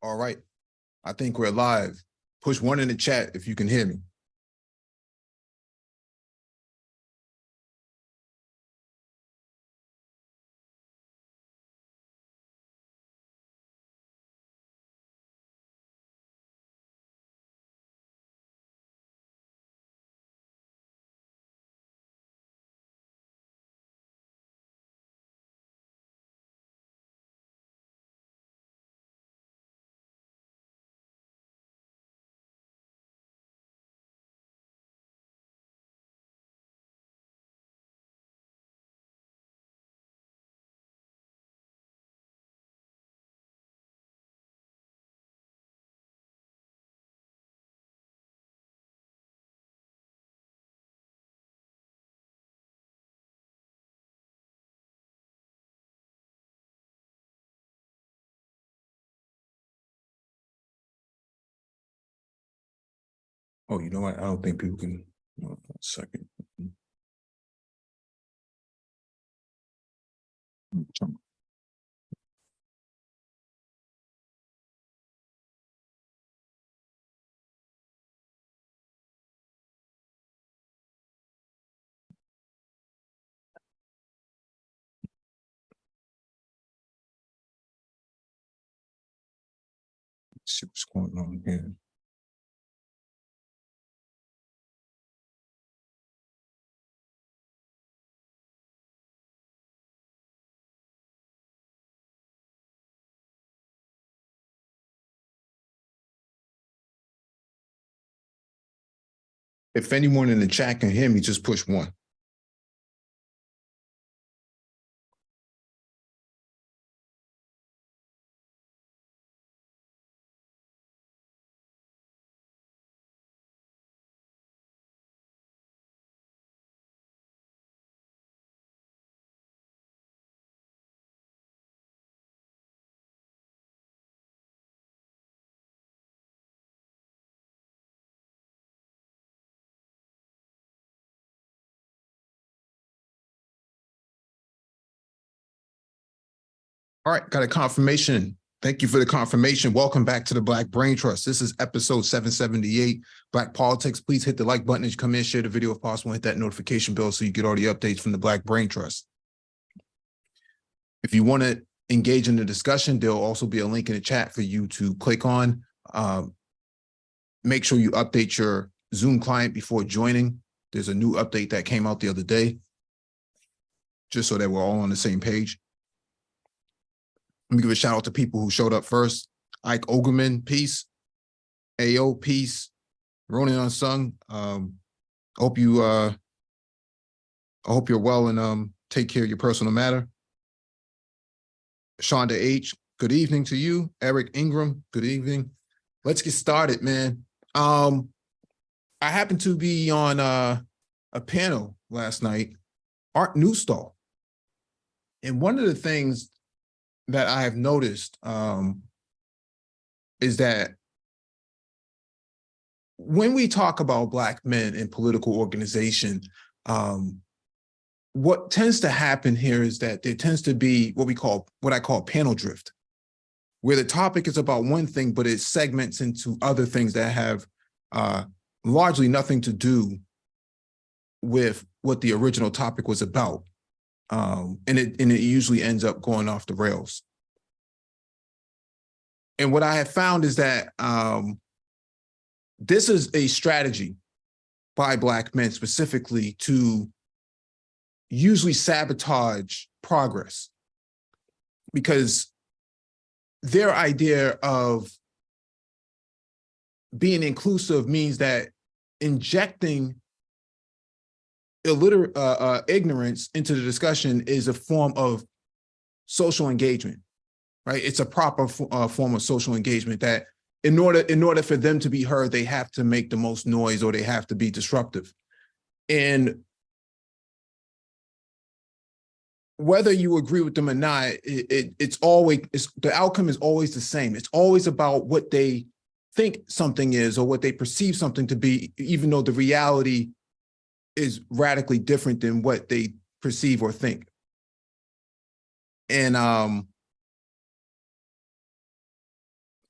All right. I think we're live. Push one in the chat if you can hear me. Oh, you know what? I don't think people can. 1 second. Let's see what's going on here. If anyone in the chat can hear me, just push 1. All right, got a confirmation. Thank you for the confirmation. Welcome back to the Black Brain Trust. This is episode 778, Black Politics. Please hit the like button as you come in, share the video if possible, hit that notification bell so you get all the updates from the Black Brain Trust. If you want to engage in the discussion, there'll also be a link in the chat for you to click on. Make sure you update your Zoom client before joining. There's a new update that came out the other day, just so that we're all on the same page. Let me give a shout out to people who showed up first. Ike Ogerman, peace. AO, peace. Ronan Unsung, I hope you're well and take care of your personal matter. Shonda H, good evening to you. Eric Ingram, good evening. Let's get started, man. I happened to be on a panel last night, Art Newstall. And one of the things that I have noticed is that when we talk about Black men in political organization, what tends to happen here is that there tends to be what I call panel drift, where the topic is about one thing, but it segments into other things that have largely nothing to do with what the original topic was about. And it usually ends up going off the rails. And what I have found is that this is a strategy by Black men specifically to usually sabotage progress, because their idea of being inclusive means that injecting ignorance into the discussion is a form of social engagement, right? It's a proper form of social engagement that in order for them to be heard, they have to make the most noise or they have to be disruptive. And whether you agree with them or not, the outcome is always the same. It's always about what they think something is or what they perceive something to be, even though the reality is radically different than what they perceive or think. And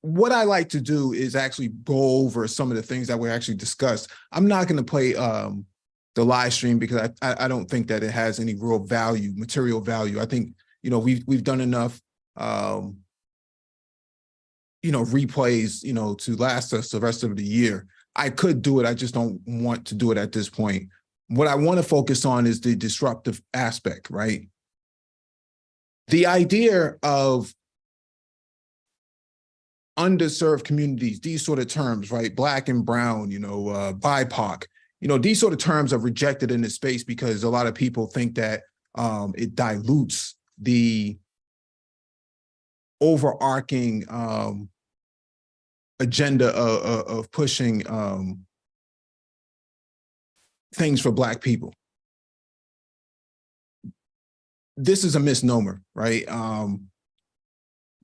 what I like to do is actually go over some of the things that we actually discussed. I'm not going to play the live stream because I don't think that it has any real value, material value. I think, you know, we've done enough, you know, replays, you know, to last us the rest of the year. I could do it. I just don't want to do it at this point. What I want to focus on is the disruptive aspect, right? The idea of underserved communities, these sort of terms, right? Black and brown, you know, BIPOC, you know, these sort of terms are rejected in this space because a lot of people think that it dilutes the overarching agenda of pushing things for Black people. This is a misnomer, right?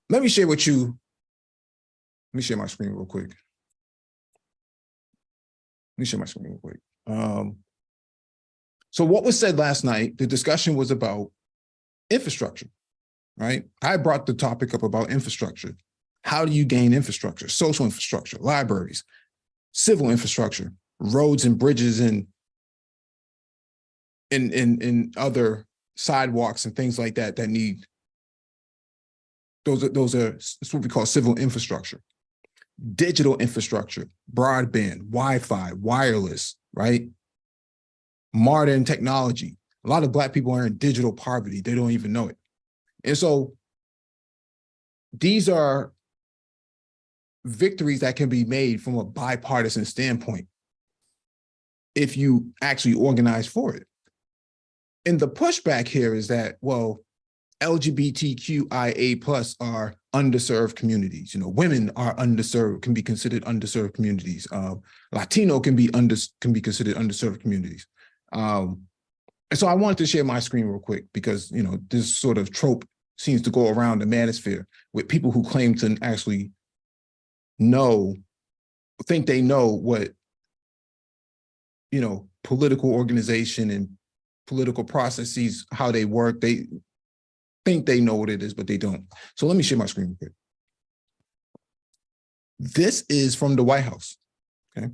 Let me share with you. Let me share my screen real quick. So what was said last night, the discussion was about infrastructure, right? I brought the topic up about infrastructure. How do you gain infrastructure? Social infrastructure, libraries, civil infrastructure, roads and bridges, and other sidewalks and things like that that need, those are that's what we call civil infrastructure. Digital infrastructure, broadband, Wi-Fi, wireless, right? Modern technology. A lot of Black people are in digital poverty. They don't even know it. And so these are victories that can be made from a bipartisan standpoint if you actually organize for it. And the pushback here is that, well, LGBTQIA plus are underserved communities. You know, women are underserved, can be considered underserved communities. Latino can be considered underserved communities. And so I wanted to share my screen real quick because, you know, this sort of trope seems to go around the manosphere with people who claim to actually think they know what, you know, political organization and political processes, how they work. They think they know what it is, but they don't. So let me share my screen real quick. This is from the White House, okay?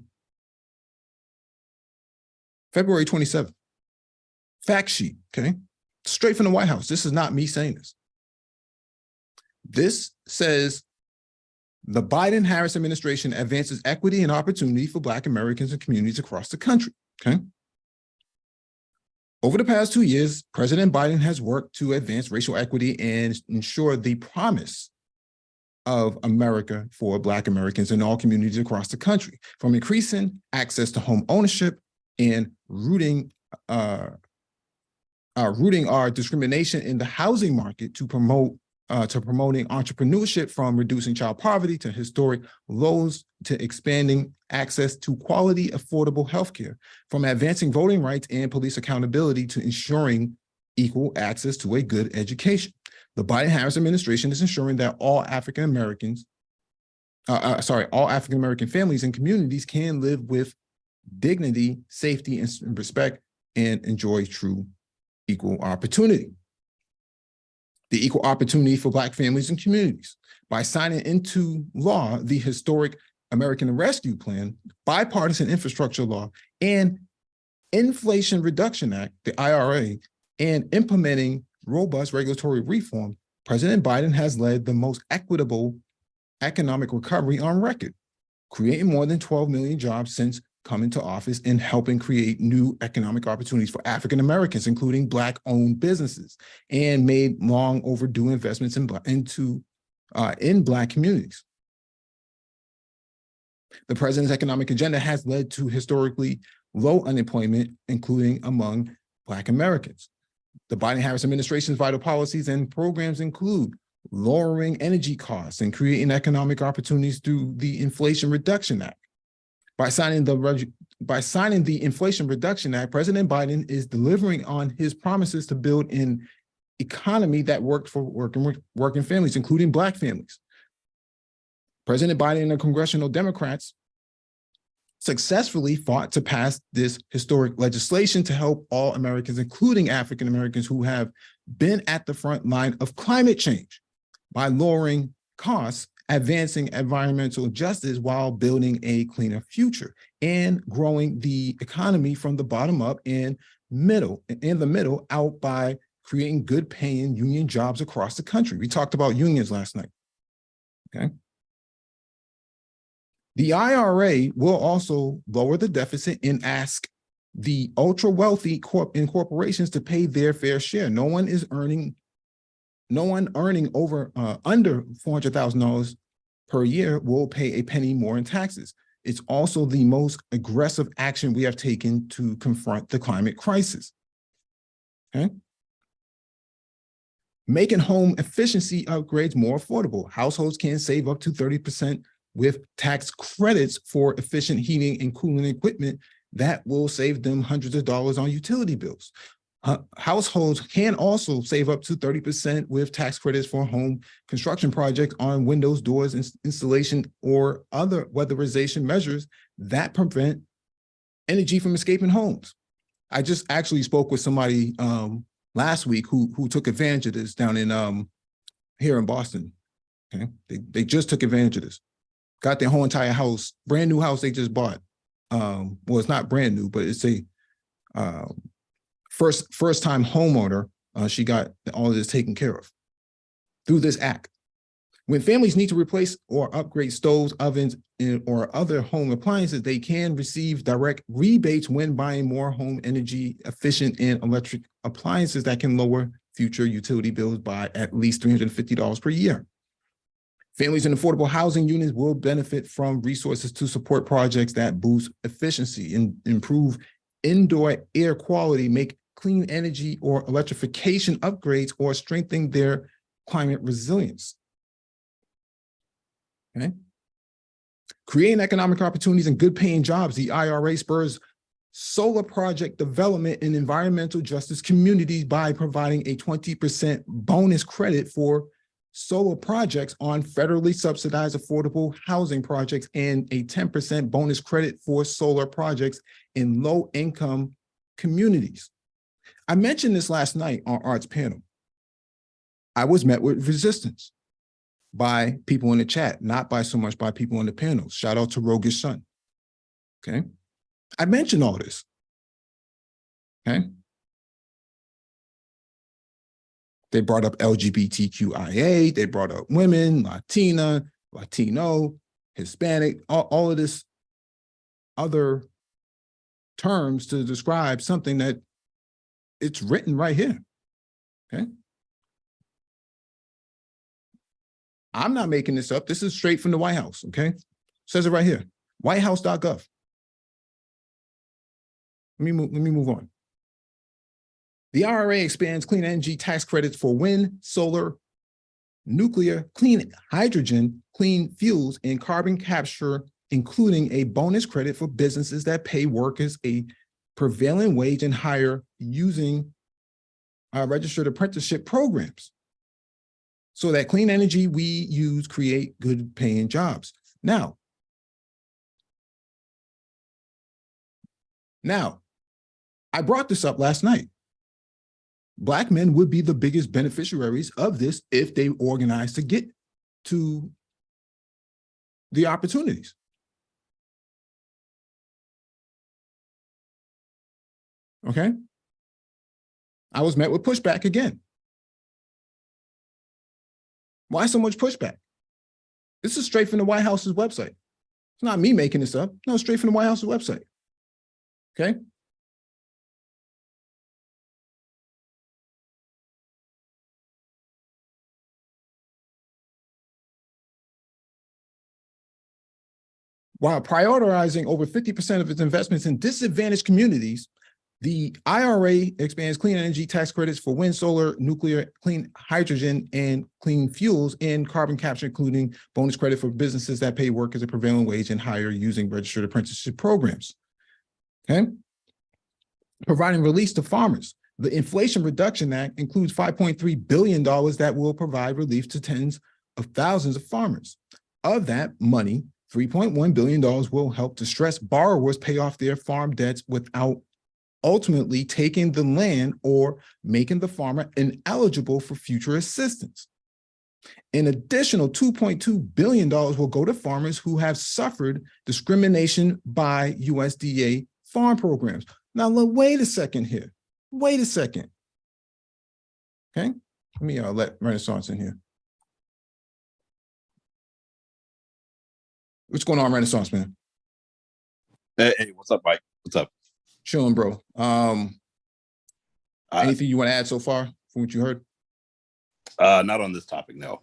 February 27th. Fact sheet, okay? Straight from the White House. This is not me saying this. This says, the Biden-Harris administration advances equity and opportunity for Black Americans and communities across the country, okay? Over the past 2 years, President Biden has worked to advance racial equity and ensure the promise of America for Black Americans in all communities across the country, from increasing access to home ownership and rooting our discrimination in the housing market to promoting entrepreneurship, from reducing child poverty to historic lows to expanding access to quality, affordable healthcare, from advancing voting rights and police accountability to ensuring equal access to a good education. The Biden-Harris administration is ensuring that all African-American families and communities can live with dignity, safety, and respect, and enjoy true equal opportunity. The equal opportunity for Black families and communities by signing into law the historic American Rescue Plan, bipartisan infrastructure law, and Inflation Reduction Act, the IRA, and implementing robust regulatory reform. President Biden has led the most equitable economic recovery on record, creating more than 12 million jobs since coming to office and helping create new economic opportunities for African Americans, including Black-owned businesses, and made long overdue investments in Black communities. The president's economic agenda has led to historically low unemployment, including among Black Americans. The Biden-Harris administration's vital policies and programs include lowering energy costs and creating economic opportunities through the Inflation Reduction Act. By signing the Inflation Reduction Act, President Biden is delivering on his promises to build an economy that works for working families, including Black families. President Biden and the congressional Democrats successfully fought to pass this historic legislation to help all Americans, including African Americans who have been at the front line of climate change, by lowering costs advancing environmental justice while building a cleaner future, and growing the economy from the bottom up and in the middle out by creating good paying union jobs across the country. We talked about unions last night, okay? The IRA will also lower the deficit and ask the ultra wealthy corporations to pay their fair share. No one earning over under $400,000 per year will pay a penny more in taxes. It's also the most aggressive action we have taken to confront the climate crisis. Okay. Making home efficiency upgrades more affordable. Households can save up to 30% with tax credits for efficient heating and cooling equipment that will save them hundreds of dollars on utility bills. Households can also save up to 30% with tax credits for home construction projects on windows, doors, installation, or other weatherization measures that prevent energy from escaping homes. I just actually spoke with somebody last week who took advantage of this down in here in Boston. Okay, they just took advantage of this. Got their whole entire house, brand new house they just bought. Well, it's not brand new, but it's a first time homeowner. She got all of this taken care of through this act. When families need to replace or upgrade stoves, ovens, or other home appliances, they can receive direct rebates when buying more home energy efficient and electric appliances that can lower future utility bills by at least $350 per year. Families in affordable housing units will benefit from resources to support projects that boost efficiency and improve indoor air quality, make clean energy or electrification upgrades, or strengthen their climate resilience. Okay. Creating economic opportunities and good paying jobs. The IRA spurs solar project development in environmental justice communities by providing a 20% bonus credit for solar projects on federally subsidized affordable housing projects and a 10% bonus credit for solar projects in low-income communities. I mentioned this last night on Art's panel. I was met with resistance by people in the chat, not by so much by people on the panel. Shout out to Roguish Son. Okay. I mentioned all this. Okay. They brought up LGBTQIA, they brought up women, Latina, Latino, Hispanic, all of this other terms to describe something that it's written right here. Okay. I'm not making this up. This is straight from the White House, okay? Says it right here, whitehouse.gov. Let me move on. The IRA expands clean energy tax credits for wind, solar, nuclear, clean hydrogen, clean fuels, and carbon capture, including a bonus credit for businesses that pay workers a prevailing wage and higher using registered apprenticeship programs, so that clean energy we use create good paying jobs. Now, I brought this up last night. Black men would be the biggest beneficiaries of this if they organized to get to the opportunities. Okay. I was met with pushback again. Why so much pushback? This is straight from the White House's website. It's not me making this up. No, straight from the White House's website. Okay. While prioritizing over 50% of its investments in disadvantaged communities, the IRA expands clean energy tax credits for wind, solar, nuclear, clean hydrogen, and clean fuels, and carbon capture, including bonus credit for businesses that pay workers a prevailing wage and higher using registered apprenticeship programs. Okay. Providing release to farmers. The Inflation Reduction Act includes $5.3 billion that will provide relief to tens of thousands of farmers. Of that money, $3.1 billion will help distressed borrowers pay off their farm debts without ultimately taking the land or making the farmer ineligible for future assistance. An additional $2.2 billion will go to farmers who have suffered discrimination by USDA farm programs. Now, wait a second here. Wait a second. Okay, let me let Renaissance in here. What's going on, Renaissance, man? Hey, what's up, Mike? What's up? Chilling, bro. Anything you want to add so far from what you heard? Not on this topic, no.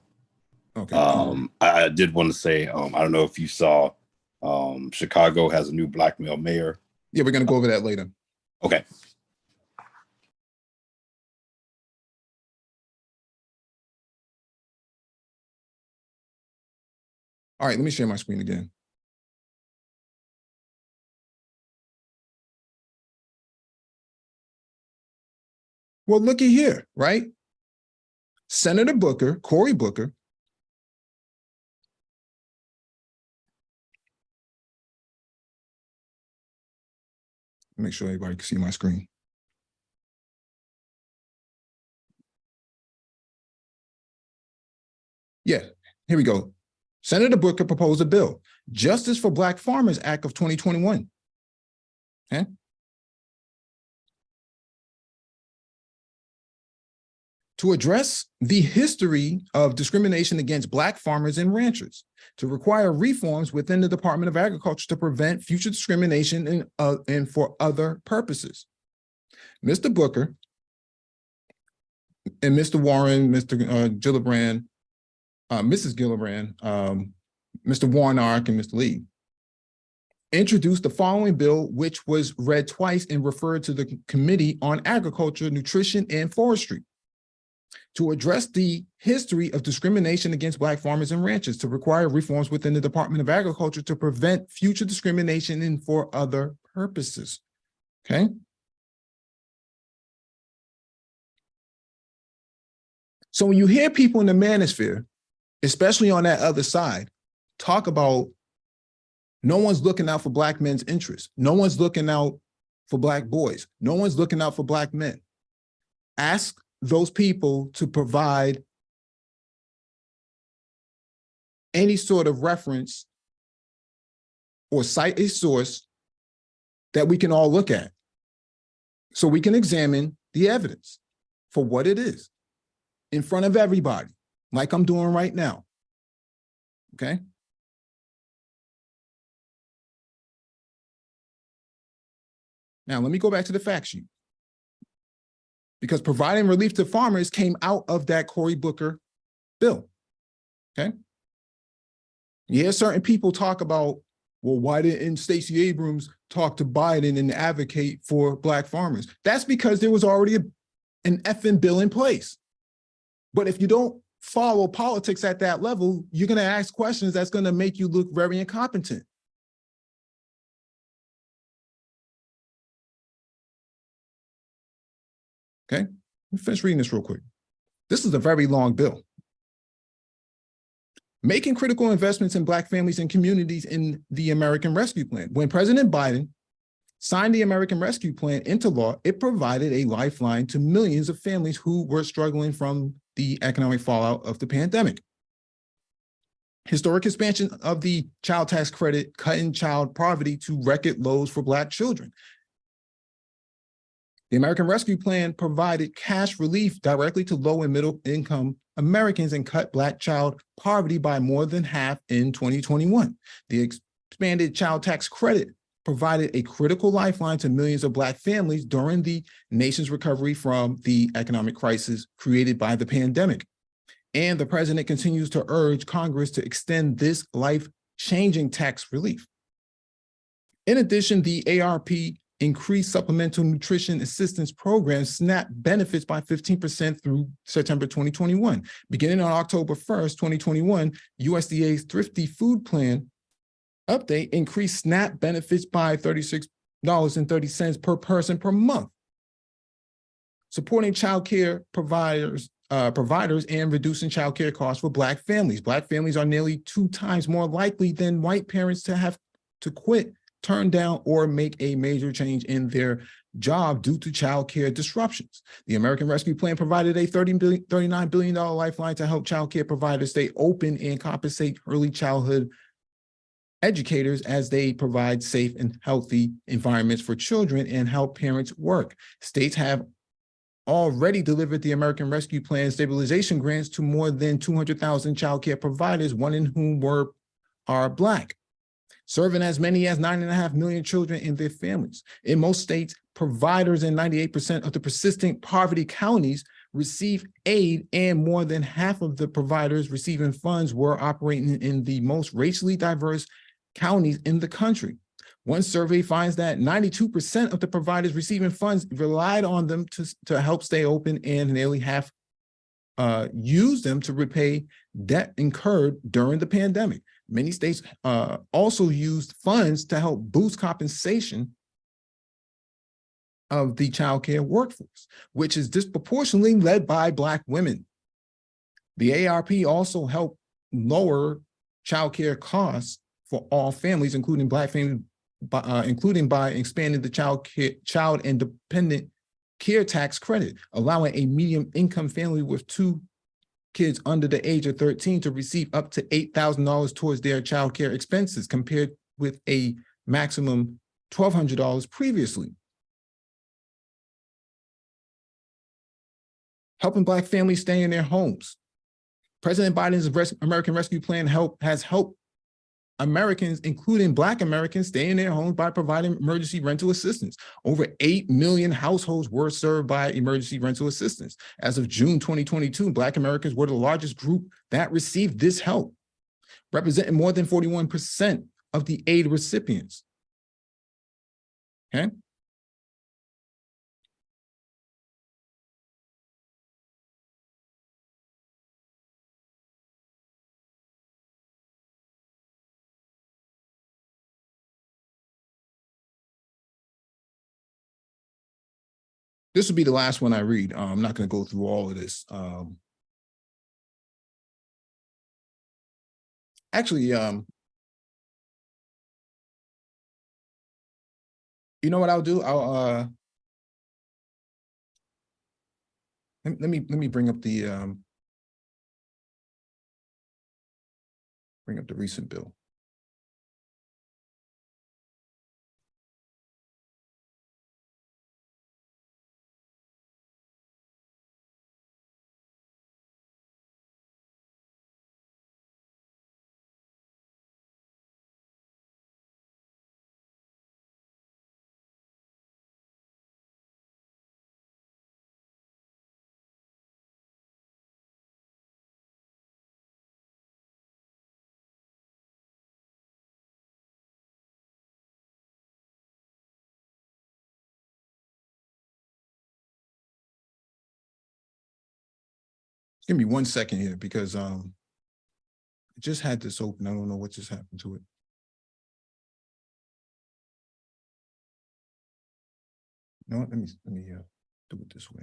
Okay. I did want to say, I don't know if you saw, Chicago has a new black male mayor. Yeah, we're gonna go over that later. Okay. All right, let me share my screen again. Well, looky here, right? Senator Booker, Cory Booker, make sure everybody can see my screen. Yeah, here we go. Senator Booker proposed a bill, Justice for Black Farmers Act of 2021. Okay. To address the history of discrimination against Black farmers and ranchers, to require reforms within the Department of Agriculture to prevent future discrimination and for other purposes. Mr. Booker and Mr. Warren, Mr. Gillibrand, Mrs. Gillibrand, Mr. Warnock, and Mr. Lee introduced the following bill, which was read twice and referred to the Committee on Agriculture, Nutrition, and Forestry. To address the history of discrimination against Black farmers and ranchers, to require reforms within the Department of Agriculture to prevent future discrimination and for other purposes. Okay. So when you hear people in the manosphere, especially on that other side, talk about no one's looking out for Black men's interests, no one's looking out for Black boys, no one's looking out for Black men, ask those people to provide any sort of reference or cite a source that we can all look at so we can examine the evidence for what it is in front of everybody, like I'm doing right now. Okay. Now, let me go back to the fact sheet, because providing relief to farmers came out of that Cory Booker bill. Okay. Yeah, certain people talk about, well, why didn't Stacey Abrams talk to Biden and advocate for Black farmers? That's because there was already an effing bill in place. But if you don't follow politics at that level, you're going to ask questions that's going to make you look very incompetent. Okay, let me finish reading this real quick. This is a very long bill. Making critical investments in Black families and communities in the American Rescue Plan. When President Biden signed the American Rescue Plan into law, it provided a lifeline to millions of families who were struggling from the economic fallout of the pandemic. Historic expansion of the child tax credit, cutting child poverty to record lows for Black children. The American Rescue Plan provided cash relief directly to low and middle income Americans and cut Black child poverty by more than half in 2021. The expanded child tax credit provided a critical lifeline to millions of Black families during the nation's recovery from the economic crisis created by the pandemic. And the president continues to urge Congress to extend this life-changing tax relief. In addition, the ARP increased supplemental nutrition assistance program SNAP benefits by 15% through September 2021. Beginning on October 1st, 2021, USDA's Thrifty Food Plan update increased SNAP benefits by $36.30 per person per month, supporting child care providers and reducing child care costs for Black families. Black families are nearly 2 times more likely than white parents to have to quit turn down or make a major change in their job due to child care disruptions. The American Rescue Plan provided a $39 billion lifeline to help child care providers stay open and compensate early childhood educators as they provide safe and healthy environments for children and help parents work. States have already delivered the American Rescue Plan stabilization grants to more than 200,000 child care providers, one in whom are Black, serving as many as 9.5 million children and their families. In most states, providers in 98% of the persistent poverty counties receive aid, and more than half of the providers receiving funds were operating in the most racially diverse counties in the country. One survey finds that 92% of the providers receiving funds relied on them to help stay open, and nearly half used them to repay debt incurred during the pandemic. Many states also used funds to help boost compensation of the child care workforce, which is disproportionately led by Black women. The ARP also helped lower child care costs for all families, including Black families, including by expanding the child and dependent care tax credit, allowing a medium income family with 2 kids under the age of 13 to receive up to $8,000 towards their child care expenses, compared with a maximum $1,200 previously. Helping Black families stay in their homes. President Biden's American Rescue Plan has helped Americans, including Black Americans, stay in their homes by providing emergency rental assistance. Over 8 million households were served by emergency rental assistance. As of June 2022, Black Americans were the largest group that received this help, representing more than 41% of the aid recipients. Okay. This will be the last one I read. I'm not going to go through all of this. Actually, you know what I'll do? I'll let me bring up the recent bill. Give me 1 second here, because I just had this open. I don't know what just happened to it. You know what? Let me do it this way.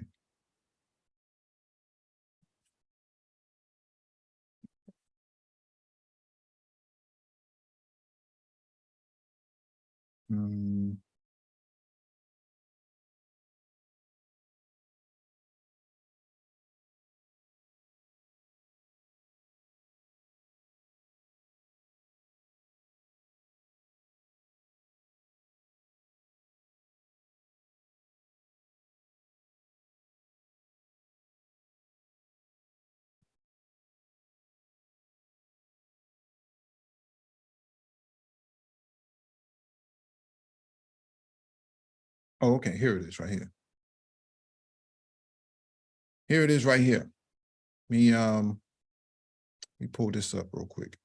Oh, okay, here it is right here. Here it is right here. Let me pull this up real quick.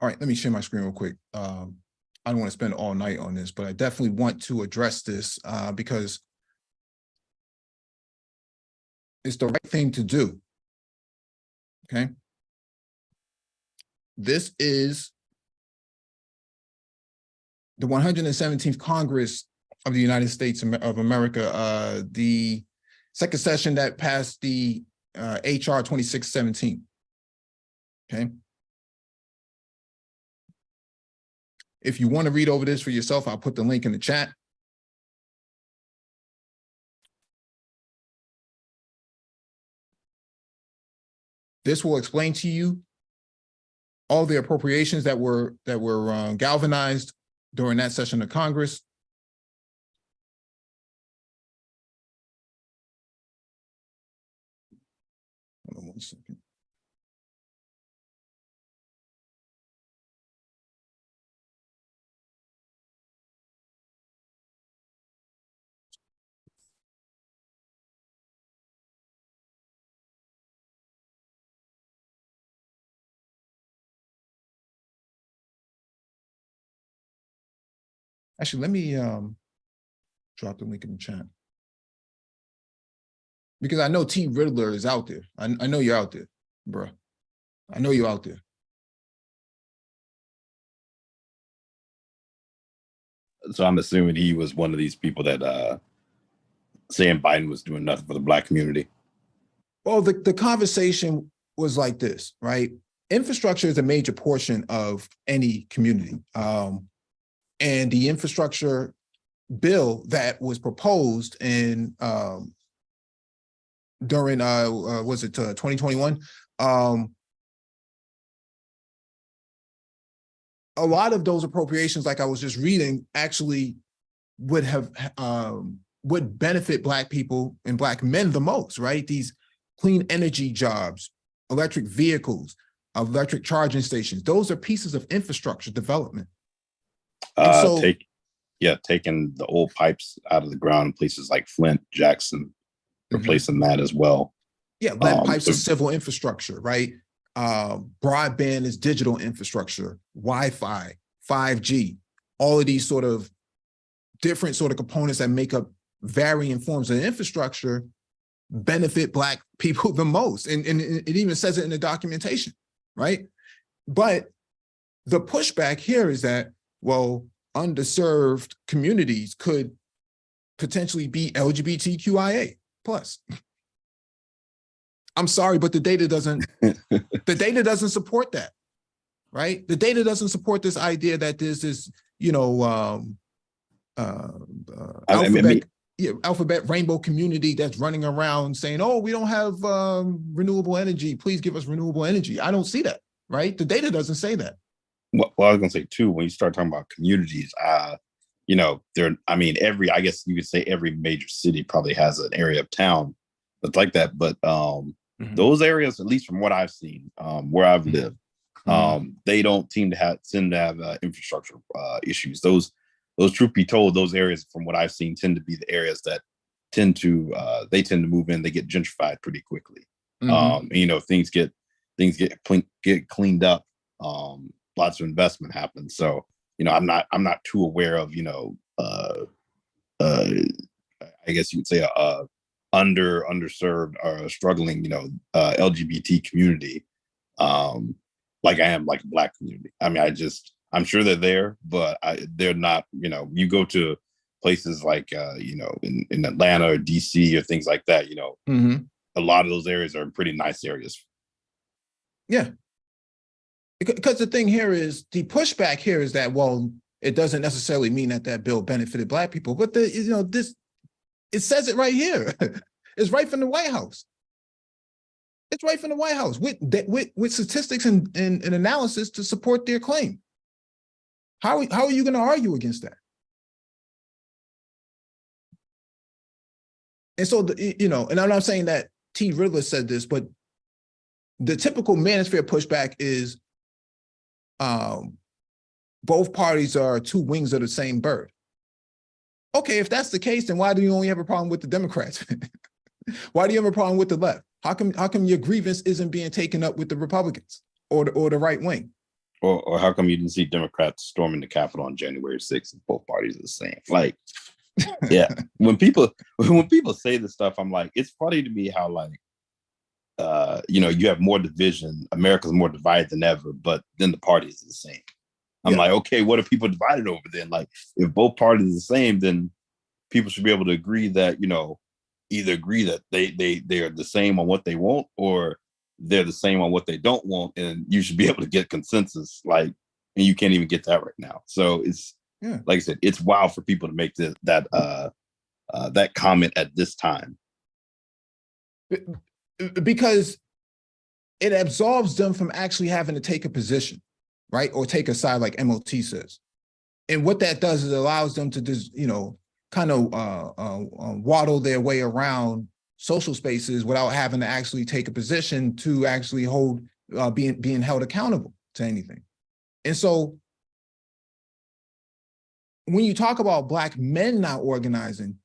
All right, let me share my screen real quick. I don't want to spend all night on this, but I definitely want to address this because it's the right thing to do. Okay. This is the 117th Congress of the United States of America, the second session that passed the HR 2617. Okay. If you want to read over this for yourself, I'll put the link in the chat. This will explain to you all the appropriations that were galvanized during that session of Congress. Hold on one second. Actually, let me drop the link in the chat. Because I know T. Riddler is out there. I know you're out there, bro. I know you're out there. So I'm assuming he was one of these people that saying Biden was doing nothing for the Black community. Well, the conversation was like this, right? Infrastructure is a major portion of any community. And the infrastructure bill that was proposed in during was it 2021? A lot of those appropriations, like I was just reading, actually would have would benefit Black people and Black men the most, right? These clean energy jobs, electric vehicles, electric charging stations. Those are pieces of infrastructure development. So, taking the old pipes out of the ground in places like Flint, Jackson, replacing that as well. Yeah, lead pipes is civil infrastructure, right? Broadband is digital infrastructure, Wi-Fi, 5G, all of these sort of different sort of components that make up varying forms of infrastructure benefit Black people the most. And it even says it in the documentation, right? But the pushback here is that, well, underserved communities could potentially be LGBTQIA plus. I'm sorry, but the data doesn't support that, right? The data doesn't support this idea that there's this, alphabet rainbow community that's running around saying, oh, we don't have renewable energy. Please give us renewable energy. I don't see that, right? The data doesn't say that. Well, I was gonna say too, when you start talking about communities, I guess you could say every major city probably has an area of town that's like that. But those areas, at least from what I've seen, where I've lived, they don't tend to have infrastructure issues. Those, truth be told, those areas, from what I've seen, tend to be the areas that tend to move in. They get gentrified pretty quickly. Things get cleaned up. Lots of investment happens. So, I'm not too aware of, I guess you would say underserved or struggling, LGBT community, like I am like a Black community. I mean, I'm sure they're there, but they're not, you go to places like, in Atlanta or DC or things like that, a lot of those areas are pretty nice areas. Yeah. Because the thing here is, the pushback here is that, well, it doesn't necessarily mean that bill benefited Black people, but it says it right here. It's right from the White House. It's right from the White House with statistics and analysis to support their claim. How are you going to argue against that? And so, and I'm not saying that T. Riddler said this, but the typical manosphere pushback is, both parties are two wings of the same bird. Okay, if that's the case, then why do you only have a problem with the Democrats? Why do you have a problem with the left? How come your grievance isn't being taken up with the Republicans or the right wing? Or how come you didn't see Democrats storming the Capitol on January 6th and both parties are the same? Like, yeah, when people say this stuff, I'm like, it's funny to me how like you have more division. America's more divided than ever, but then the parties are the same. I'm like, okay, what are people divided over then? Like, if both parties are the same, then people should be able to agree that, either agree that they are the same on what they want, or they're the same on what they don't want, and you should be able to get consensus. Like, and you can't even get that right now. So it's like I said, it's wild for people to make that comment at this time, because it absolves them from actually having to take a position, right, or take a side, like MOT says. And what that does is it allows them to just, kind of waddle their way around social spaces without having to actually take a position to actually hold, being held accountable to anything. And so when you talk about Black men not organizing,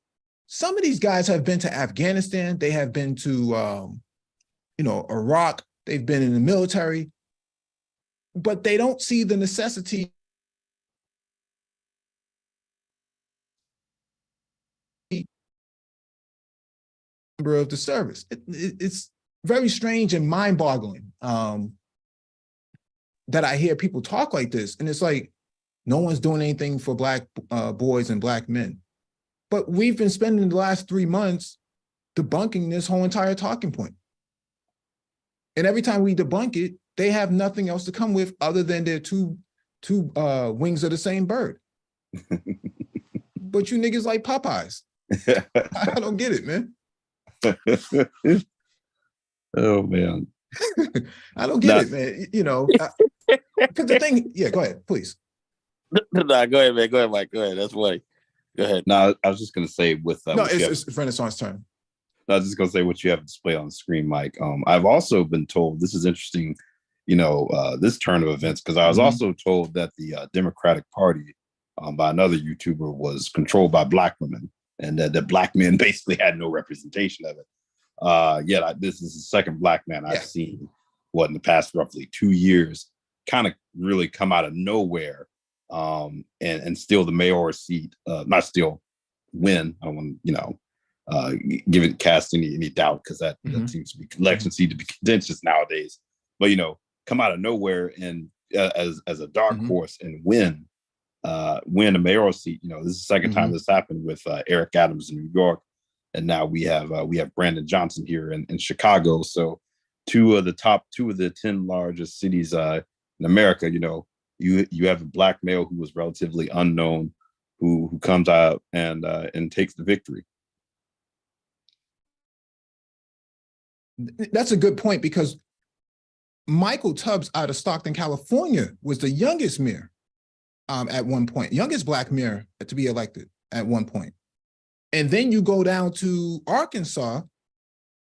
some of these guys have been to Afghanistan, they have been to, Iraq, they've been in the military, but they don't see the necessity of the service. It's very strange and mind-boggling that I hear people talk like this, and it's like no one's doing anything for Black boys and Black men. But we've been spending the last 3 months debunking this whole entire talking point. And every time we debunk it, they have nothing else to come with other than their two wings of the same bird. But you niggas like Popeyes. I don't get it, man. Oh man. I don't get it, man. Because the thing, go ahead, please. No, go ahead, man. Go ahead, Mike. Go ahead. That's why. Go ahead. No, I was just gonna say with no, it's Renaissance turn. No, I was just gonna say what you have displayed on the screen, Mike. I've also been told, this is interesting, this turn of events, because I was also told that the Democratic Party, by another YouTuber, was controlled by Black women, and that Black men basically had no representation of it. This is the second Black man I've seen, in the past roughly 2 years, kind of really come out of nowhere, and steal the mayor seat, not steal, win. I don't want give it cast any doubt, because that seems to be elections seem to be contentious nowadays. But come out of nowhere and as a dark horse and win a mayoral seat. This is the second time this happened with Eric Adams in New York, and now we have Brandon Johnson here in Chicago. So two of the 10 largest cities in America. You have a Black male who was relatively unknown, who comes out and takes the victory. That's a good point, because Michael Tubbs out of Stockton, California, was the youngest mayor at one point, youngest Black mayor to be elected at one point. And then you go down to Arkansas.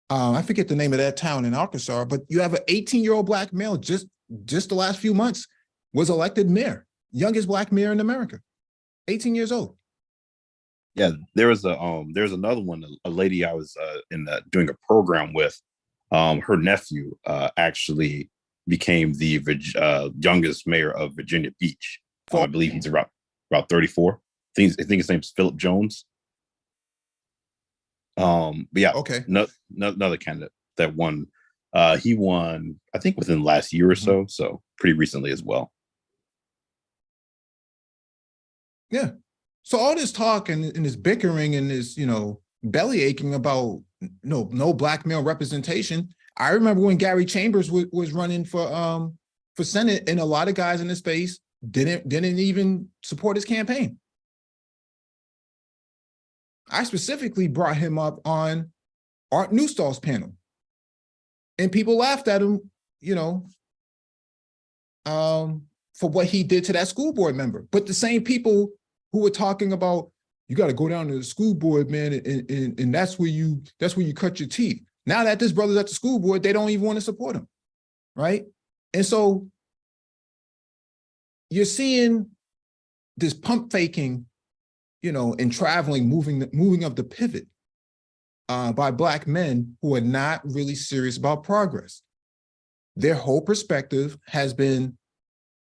I forget the name of that town in Arkansas, but you have an 18-year-old Black male just the last few months was elected mayor, youngest Black mayor in America, 18 years old. Yeah, there's another one, a lady I was doing a program with. Her nephew actually became the youngest mayor of Virginia Beach. I believe he's about 34. I think his name's Philip Jones. But yeah, okay. Another candidate that won. He won, I think, within the last year or so pretty recently as well. Yeah. So all this talk and this bickering and this, belly aching about no Black male representation. I remember when Gary Chambers was running for Senate, and a lot of guys in the space didn't even support his campaign. I specifically brought him up on Art Newstall's panel, and people laughed at him, for what he did to that school board member. But the same people who were talking about, you got to go down to the school board, man, and that's where you cut your teeth. Now that this brother's at the school board, they don't even want to support him, right? And so you're seeing this pump faking, and traveling, moving of the pivot by Black men who are not really serious about progress. Their whole perspective has been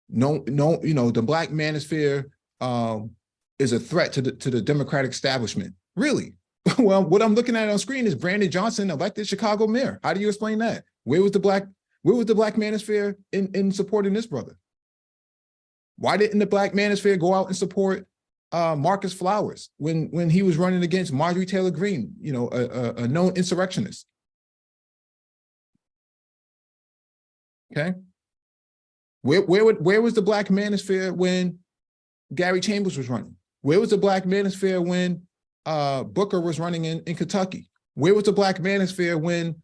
No, the Black manosphere is a threat to the Democratic establishment. Really? Well, what I'm looking at on screen is Brandon Johnson, elected Chicago mayor. How do you explain that? Where was the Black manosphere in supporting this brother? Why didn't the Black manosphere go out and support Marcus Flowers when he was running against Marjorie Taylor Greene, a known insurrectionist? Okay. Where was the Black manosphere when Gary Chambers was running? Where was the Black manosphere when Booker was running in Kentucky? Where was the Black manosphere when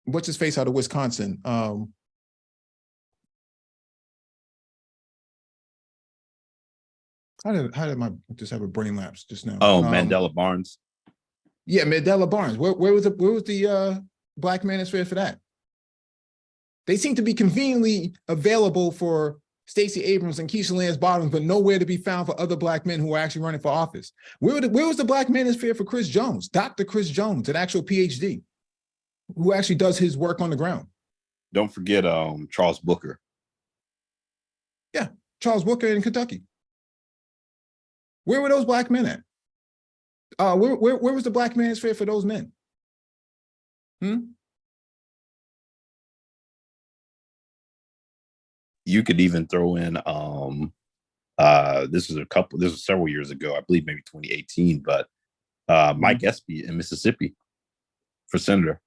what's his face out of Wisconsin? How did I just have a brain lapse just now? Oh, Mandela Barnes. Yeah, Mandela Barnes. Where was the Black manosphere for that? They seem to be conveniently available for Stacey Abrams and Keisha Lance Bottoms, but nowhere to be found for other Black men who are actually running for office. Where was the Black manosphere for Chris Jones, Dr. Chris Jones, an actual PhD, who actually does his work on the ground? Don't forget Charles Booker. Yeah, Charles Booker in Kentucky. Where were those Black men at? Where was the Black manosphere for those men? You could even throw in this was several years ago, I believe maybe 2018, but Mike Espy in Mississippi for senator.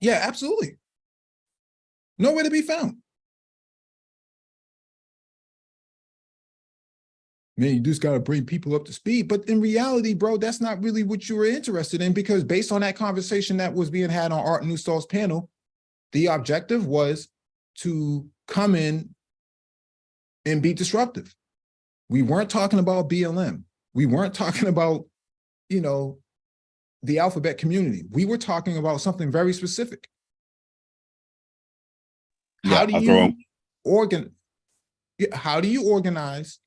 Yeah, absolutely. Nowhere to be found. Man, you just got to bring people up to speed. But in reality, bro, that's not really what you were interested in, because based on that conversation that was being had on Art Newstall's panel, the objective was to come in and be disruptive. We weren't talking about BLM. We weren't talking about, the alphabet community. We were talking about something very specific. How do you organize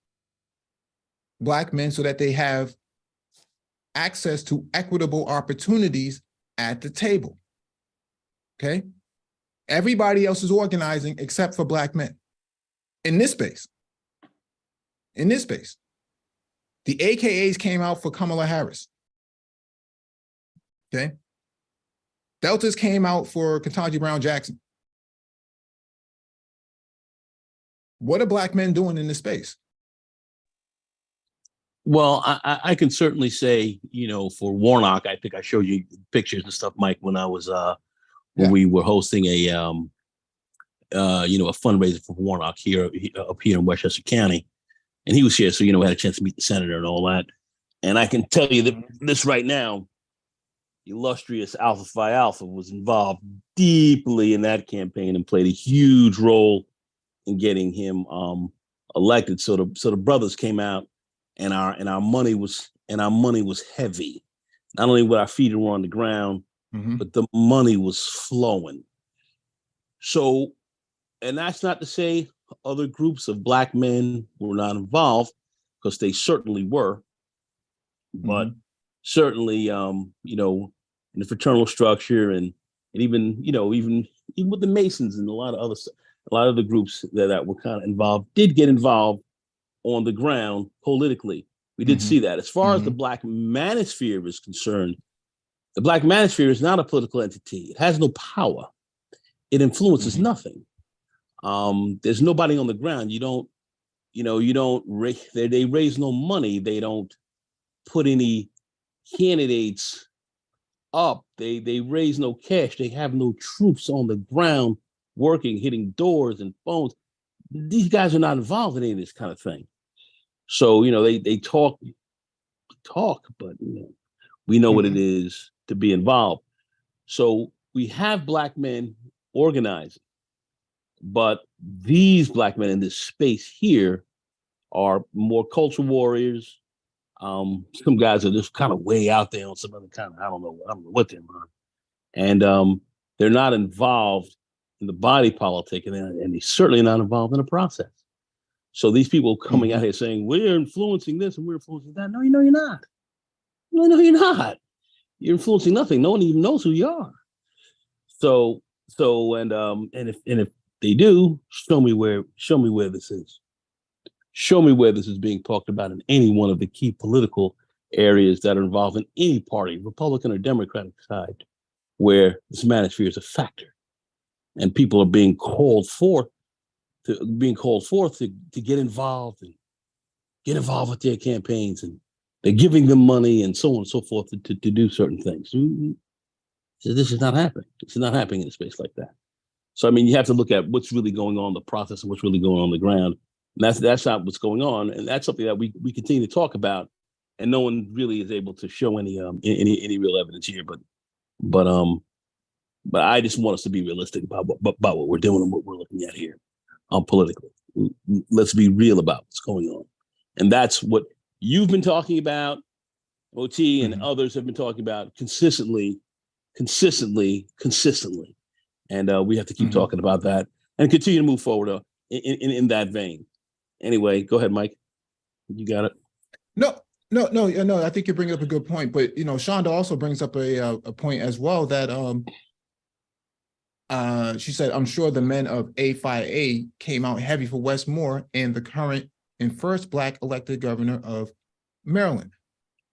Black men so that they have access to equitable opportunities at the table? Okay. Everybody else is organizing except for Black men in this space. In this space, the AKAs came out for Kamala Harris. Okay. Deltas came out for Ketanji Brown Jackson. What are Black men doing in this space? Well, I can certainly say, for Warnock, I think I showed you pictures and stuff, Mike, when I was when we were hosting a fundraiser for Warnock up here in Westchester County, and he was here, so we had a chance to meet the senator and all that. And I can tell you that this right now, illustrious Alpha Phi Alpha was involved deeply in that campaign and played a huge role in getting him elected. So the brothers came out, and our money was heavy. Not only were our feet were on the ground, but the money was flowing. So, and that's not to say other groups of Black men were not involved, because they certainly were. But certainly, in the fraternal structure and even with the Masons and a lot of the groups that were kind of involved did get involved on the ground politically. We did see that. As far as the Black manosphere is concerned, the Black manosphere is not a political entity. It has no power. It influences nothing. There's nobody on the ground. They raise no money. They don't put any candidates up. They raise no cash. They have no troops on the ground working, hitting doors and phones. These guys are not involved in any of this kind of thing. So, they talk, but we know what it is to be involved. So we have Black men organizing, but these Black men in this space here are more culture warriors. Some guys are just kind of way out there on some other kind of, I don't know what they're on. And they're not involved in the body politic, and they're certainly not involved in the process. So these people coming out here saying, we're influencing this and we're influencing that. No, you're not. No, you're not. You're influencing nothing. No one even knows who you are. And if they do, show me where this is. Show me where this is being talked about in any one of the key political areas that are involved in any party, Republican or Democratic side, where this manosphere is a factor, and people are being called forth to get involved with their campaigns, and they're giving them money and so on and so forth to do certain things. So this is not happening. It's not happening in a space like that. So, I mean, you have to look at what's really going on, the process, and what's really going on the ground. And that's not what's going on. And that's something that we continue to talk about, and no one really is able to show any real evidence here. But I just want us to be realistic about what we're doing and what we're looking at here, politically. Let's be real about what's going on. And that's what you've been talking about, OT, and others have been talking about consistently. And we have to keep talking about that and continue to move forward in that vein. Anyway, go ahead, Mike. You got it. No. I think you bring up a good point, but Shonda also brings up a point as well that she said, "I'm sure the men of A5A came out heavy for Westmore and the current and first Black elected governor of Maryland."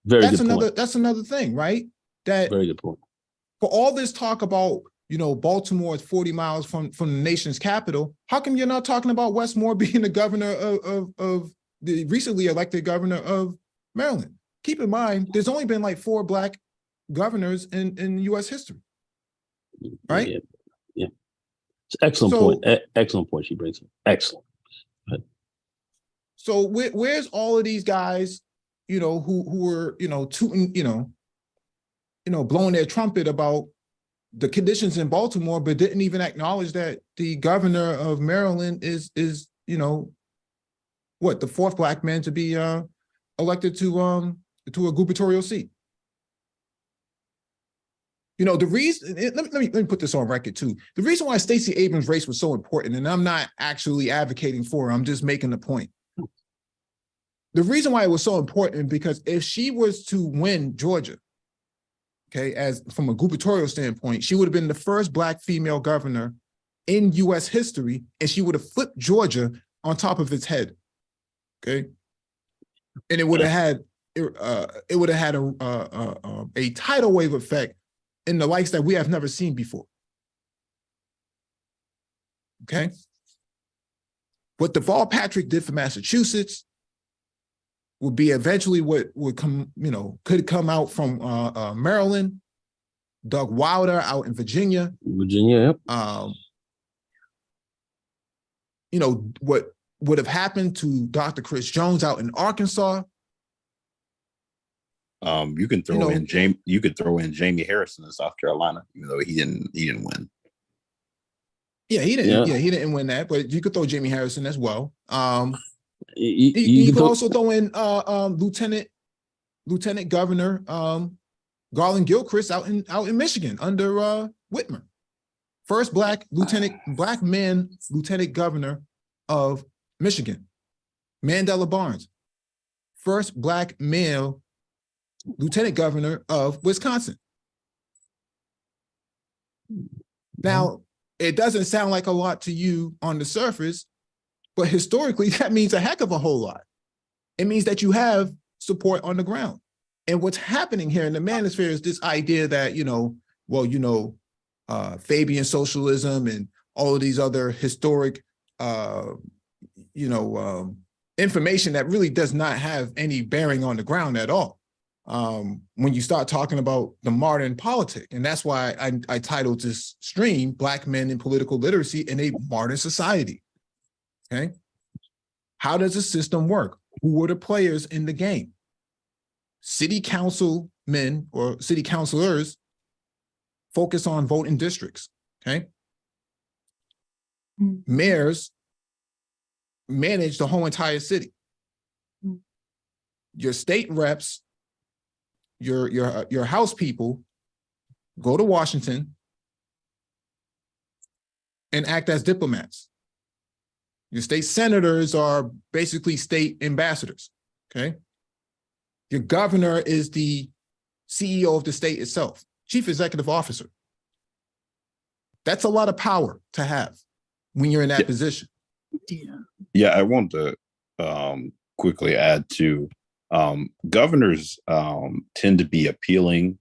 That's another thing, right? That very good point. For all this talk about Baltimore is 40 miles from the nation's capital, how come you're not talking about Westmore being the governor of the recently elected governor of Maryland? Keep in mind, there's only been like 4 Black governors in U.S. history, right? Yeah. It's excellent point. Excellent point she brings up. Excellent. So where's all of these guys, who were, tooting, blowing their trumpet about the conditions in Baltimore, but didn't even acknowledge that the governor of Maryland is the 4th Black man to be elected to a gubernatorial seat. The reason, let me put this on record too. The reason why Stacey Abrams' race was so important, and I'm not actually advocating for her, I'm just making the point. The reason why it was so important, because if she was to win Georgia, okay, as from a gubernatorial standpoint, she would have been the first Black female governor in U.S. history, and she would have flipped Georgia on top of its head. Okay, and it would have had a tidal wave effect in the likes that we have never seen before. Okay, what Deval Patrick did for Massachusetts would be eventually what would could come out from Maryland, Doug Wilder out in Virginia. Yep. What would have happened to Dr. Chris Jones out in Arkansas. You can throw in Jamie Harrison in South Carolina, even though he didn't win. Yeah, he didn't. Yeah, he didn't win that, but you could throw Jamie Harrison as well. You could also throw in Lieutenant Governor Garland Gilchrist out in Michigan under Whitmer, first Black man lieutenant governor of Michigan. Mandela Barnes, first Black male lieutenant governor of Wisconsin. Now, it doesn't sound like a lot to you on the surface, but historically, that means a heck of a whole lot. It means that you have support on the ground. And what's happening here in the manosphere is this idea that, Fabian socialism and all of these other historic, information that really does not have any bearing on the ground at all. When you start talking about the modern politic, and that's why I titled this stream, Black Men in Political Literacy in a Modern Society. Okay. How does the system work? Who are the players in the game? City councilmen or city councilors focus on voting districts. Okay. Mayors manage the whole entire city. Your state reps, your House people go to Washington and act as diplomats. Your state senators are basically state ambassadors, okay? Your governor is the CEO of the state itself, chief executive officer. That's a lot of power to have when you're in that position. Yeah, I want to quickly add to governors tend to be appealing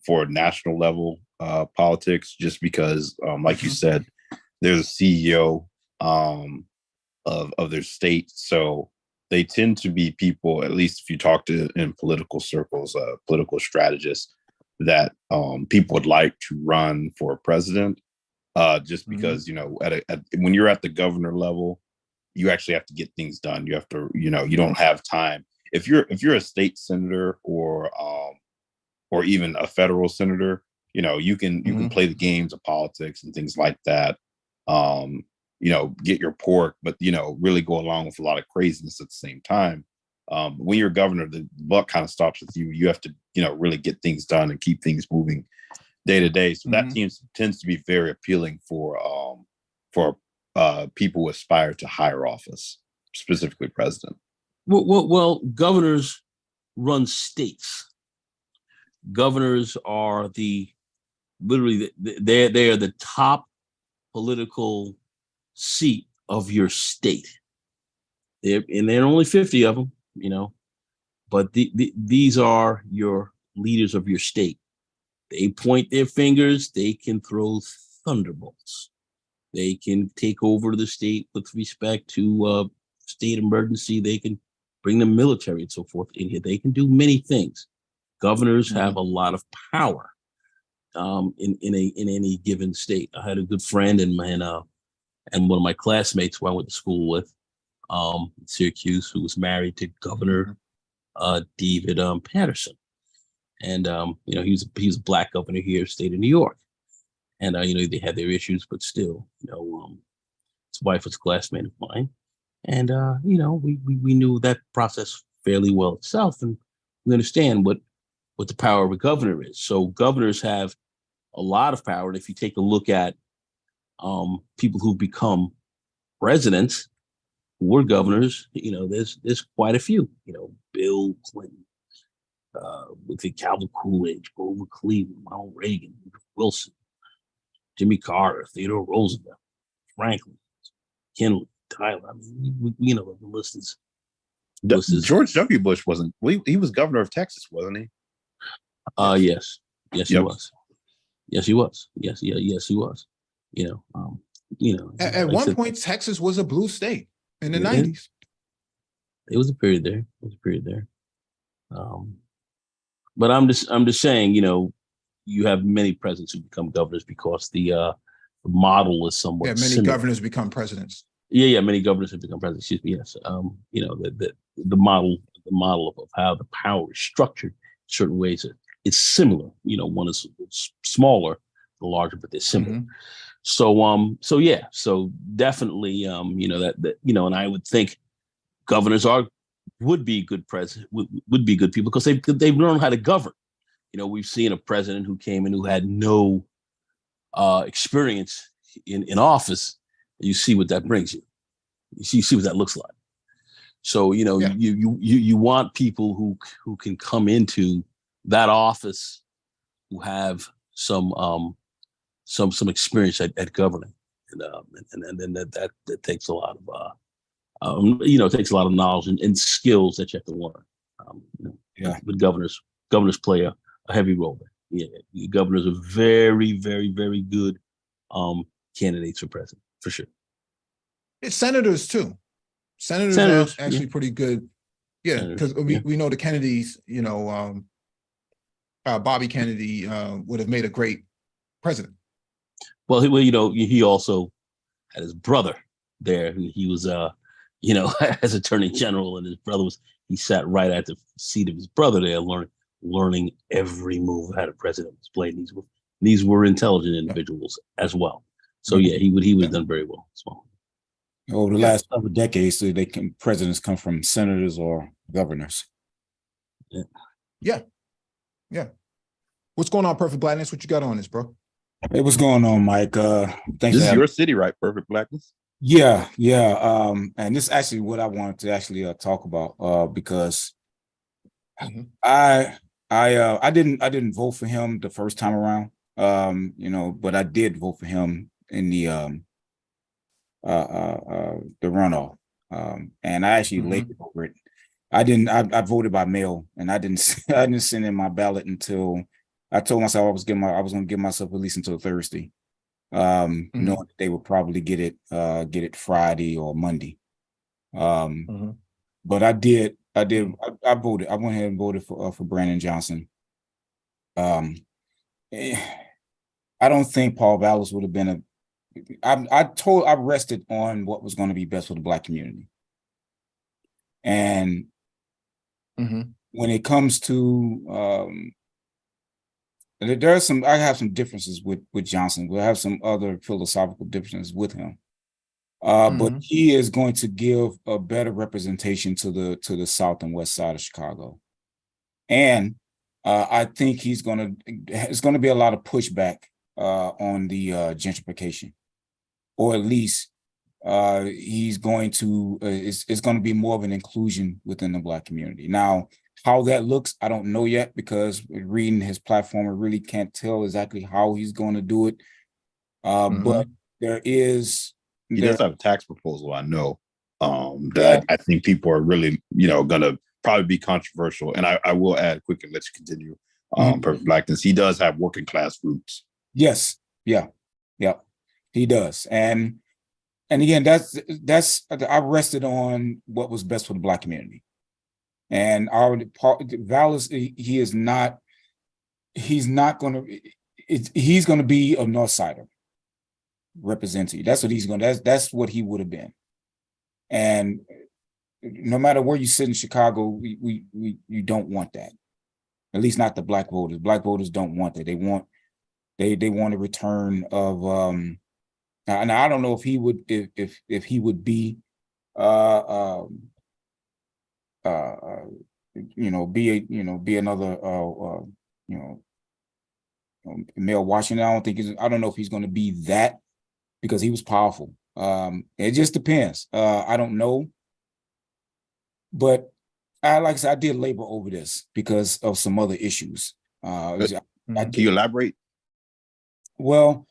for national level politics, just because, like you said, there's a CEO of their state, so they tend to be people, at least if you talk to in political circles, political strategists, that people would like to run for president, just because, you know, when you're at the governor level, you actually have to get things done. You have to, you know, you don't have time. If you're a state senator or even a federal senator, you know, you can play the games of politics and things like that. You know, get your pork, but, you know, really go along with a lot of craziness at the same time. When you're governor, the buck kind of stops with you. You have to, you know, really get things done and keep things moving day to day. So that tends to be very appealing for people who aspire to higher office, specifically president. Well, governors run states. Governors are literally they are the top political seat of your state. There are only 50 of them, you know, but these are your leaders of your state. They point their fingers. They can throw thunderbolts. They can take over the state with respect to state emergency. They can bring the military and so forth in here. They can do many things. Governors have a lot of power in any given state. I had a good friend and one of my classmates who I went to school with, Syracuse, who was married to Governor David Patterson, and you know, he was a black governor here, state of New York, and you know, they had their issues, but still, you know, his wife was a classmate of mine, and you know, we knew that process fairly well itself, and we understand what the power of a governor is. So governors have a lot of power, and if you take a look at people who've become presidents who were governors, you know, there's quite a few. You know, Bill Clinton, with the Calvin Coolidge, Grover Cleveland, Ronald Reagan, Wilson, Jimmy Carter, Theodore Roosevelt, Franklin, Kennedy, Tyler. I mean, you know, the list is. George W. Bush wasn't. He was governor of Texas, wasn't he? Yes, he was. Yes, he was. Yes, he was. You know, at like one point, Texas was a blue state in the 90s. It was a period there. But I'm just saying, you know, you have many presidents who become governors because the model is somewhat. Yeah, many similar. governors become presidents. Yeah, many governors have become presidents. Excuse me. Yes. You know, the model of how the power is structured in certain ways, it's similar. You know, one is smaller, the larger, but they're similar. So yeah, so definitely, you know, that you know, and I would think governors would be good president, would be good people because they've learned how to govern. You know, we've seen a president who came in who had no experience in office. You see what that brings you. You see what that looks like. So, you know, you want people who can come into that office who have some experience at governing, and then that takes a lot of you know, it takes a lot of knowledge and skills that you have to learn. You know, but governors play a heavy role there. Yeah, governors are very, very, very good candidates for president, for sure. It's senators too. Senators are actually pretty good. Yeah, because we know the Kennedys, you know, Bobby Kennedy would have made a great president. Well, you know, he also had his brother there. He was, you know, as Attorney General, and his brother he sat right at the seat of his brother there, learning every move how the president was playing. These were intelligent individuals as well. So yeah, he would have done very well as well. Over the last couple of decades, so presidents come from senators or governors. Yeah. What's going on, Perfect Blackness? What you got on this, bro? Hey, what's going on, Mike? Thanks. This is your city, right? Perfect Blackness. Yeah. And this is actually what I wanted to actually talk about because I didn't vote for him the first time around. But I did vote for him in the runoff. And I actually labored over it. I voted by mail, and I didn't send in my ballot until I told myself I was going to give myself at least until Thursday, knowing that they would probably get it Friday or Monday. But I voted. I went ahead and voted for Brandon Johnson. I don't think Paul Vallis would have been I rested on what was going to be best for the Black community. And when it comes to I have some differences with Johnson. We'll have some other philosophical differences with him. But he is going to give a better representation to the south and west side of Chicago. And I think it's going to be a lot of pushback on the gentrification, or at least he's going to it's going to be more of an inclusion within the Black community. Now, how that looks, I don't know yet, because reading his platform, I really can't tell exactly how he's going to do it. But he does have a tax proposal, I know, that I think people are really, going to probably be controversial. And I will add quick and let you continue. Perfect Blackness. He does have working class roots. Yes. Yeah. He does. And again, that's I rested on what was best for the Black community. And Vallis, he's going to be a North Sider representative. That's what he's going to, that's what he would have been. And no matter where you sit in Chicago, you don't want that. At least not the Black voters. Black voters don't want that. They want a return of and I don't know if he would if he would be be another Mel Washington. I don't know if he's going to be that, because he was powerful. It just depends. I don't know, but like I said, I did labor over this because of some other issues. Can you elaborate? Well,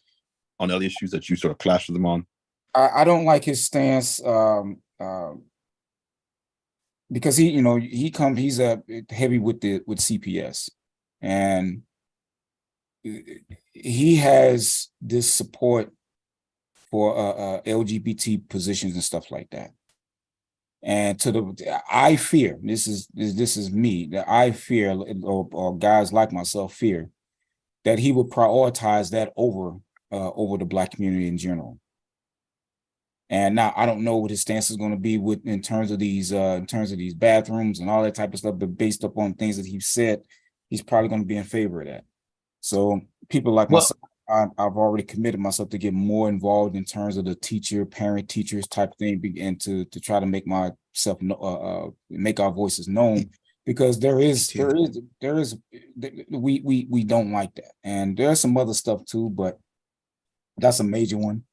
on other issues that you sort of clash with them on? I don't like his stance because he's heavy with CPS, and he has this support for LGBT positions and stuff like that. And I fear, this is me, that I fear, or guys like myself fear, that he would prioritize that over the Black community in general. And now I don't know what his stance is going to be in terms of these bathrooms and all that type of stuff, but based upon things that he said, he's probably going to be in favor of that. So people like myself, I've already committed myself to get more involved in terms of the parent teachers type thing, and to try to make myself make our voices known, because we don't like that. And there's some other stuff too, but that's a major one.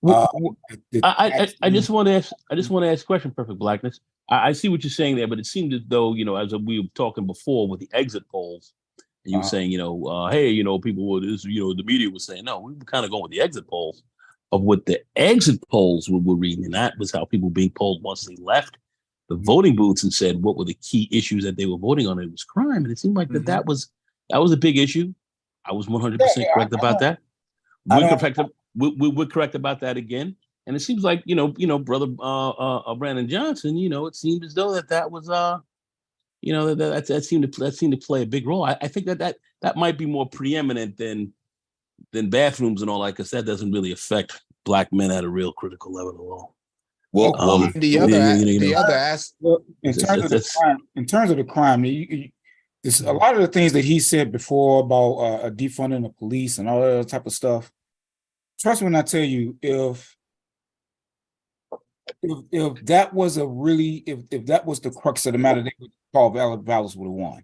I just want to ask a question, Perfect Blackness. I see what you're saying there, but it seemed as though, as we were talking before with the exit polls, and you were saying, hey, people were the media was saying, no, we were kind of going with the exit polls of what the exit polls were reading. And that was how people were being polled once they left the voting booths and said what were the key issues that they were voting on. It was crime. And it seemed like that was a big issue. I was 100% correct about that. We're correct about that again. And it seems like, brother Brandon Johnson, it seemed as though that was that seemed to play a big role. I think that might be more preeminent than bathrooms and all that, because that doesn't really affect Black men at a real critical level at all. Well, in terms of the crime, a lot of the things that he said before about defunding the police and all that type of stuff. Trust me when I tell you, if that was if that was the crux of the matter, Paul Vallis would have won,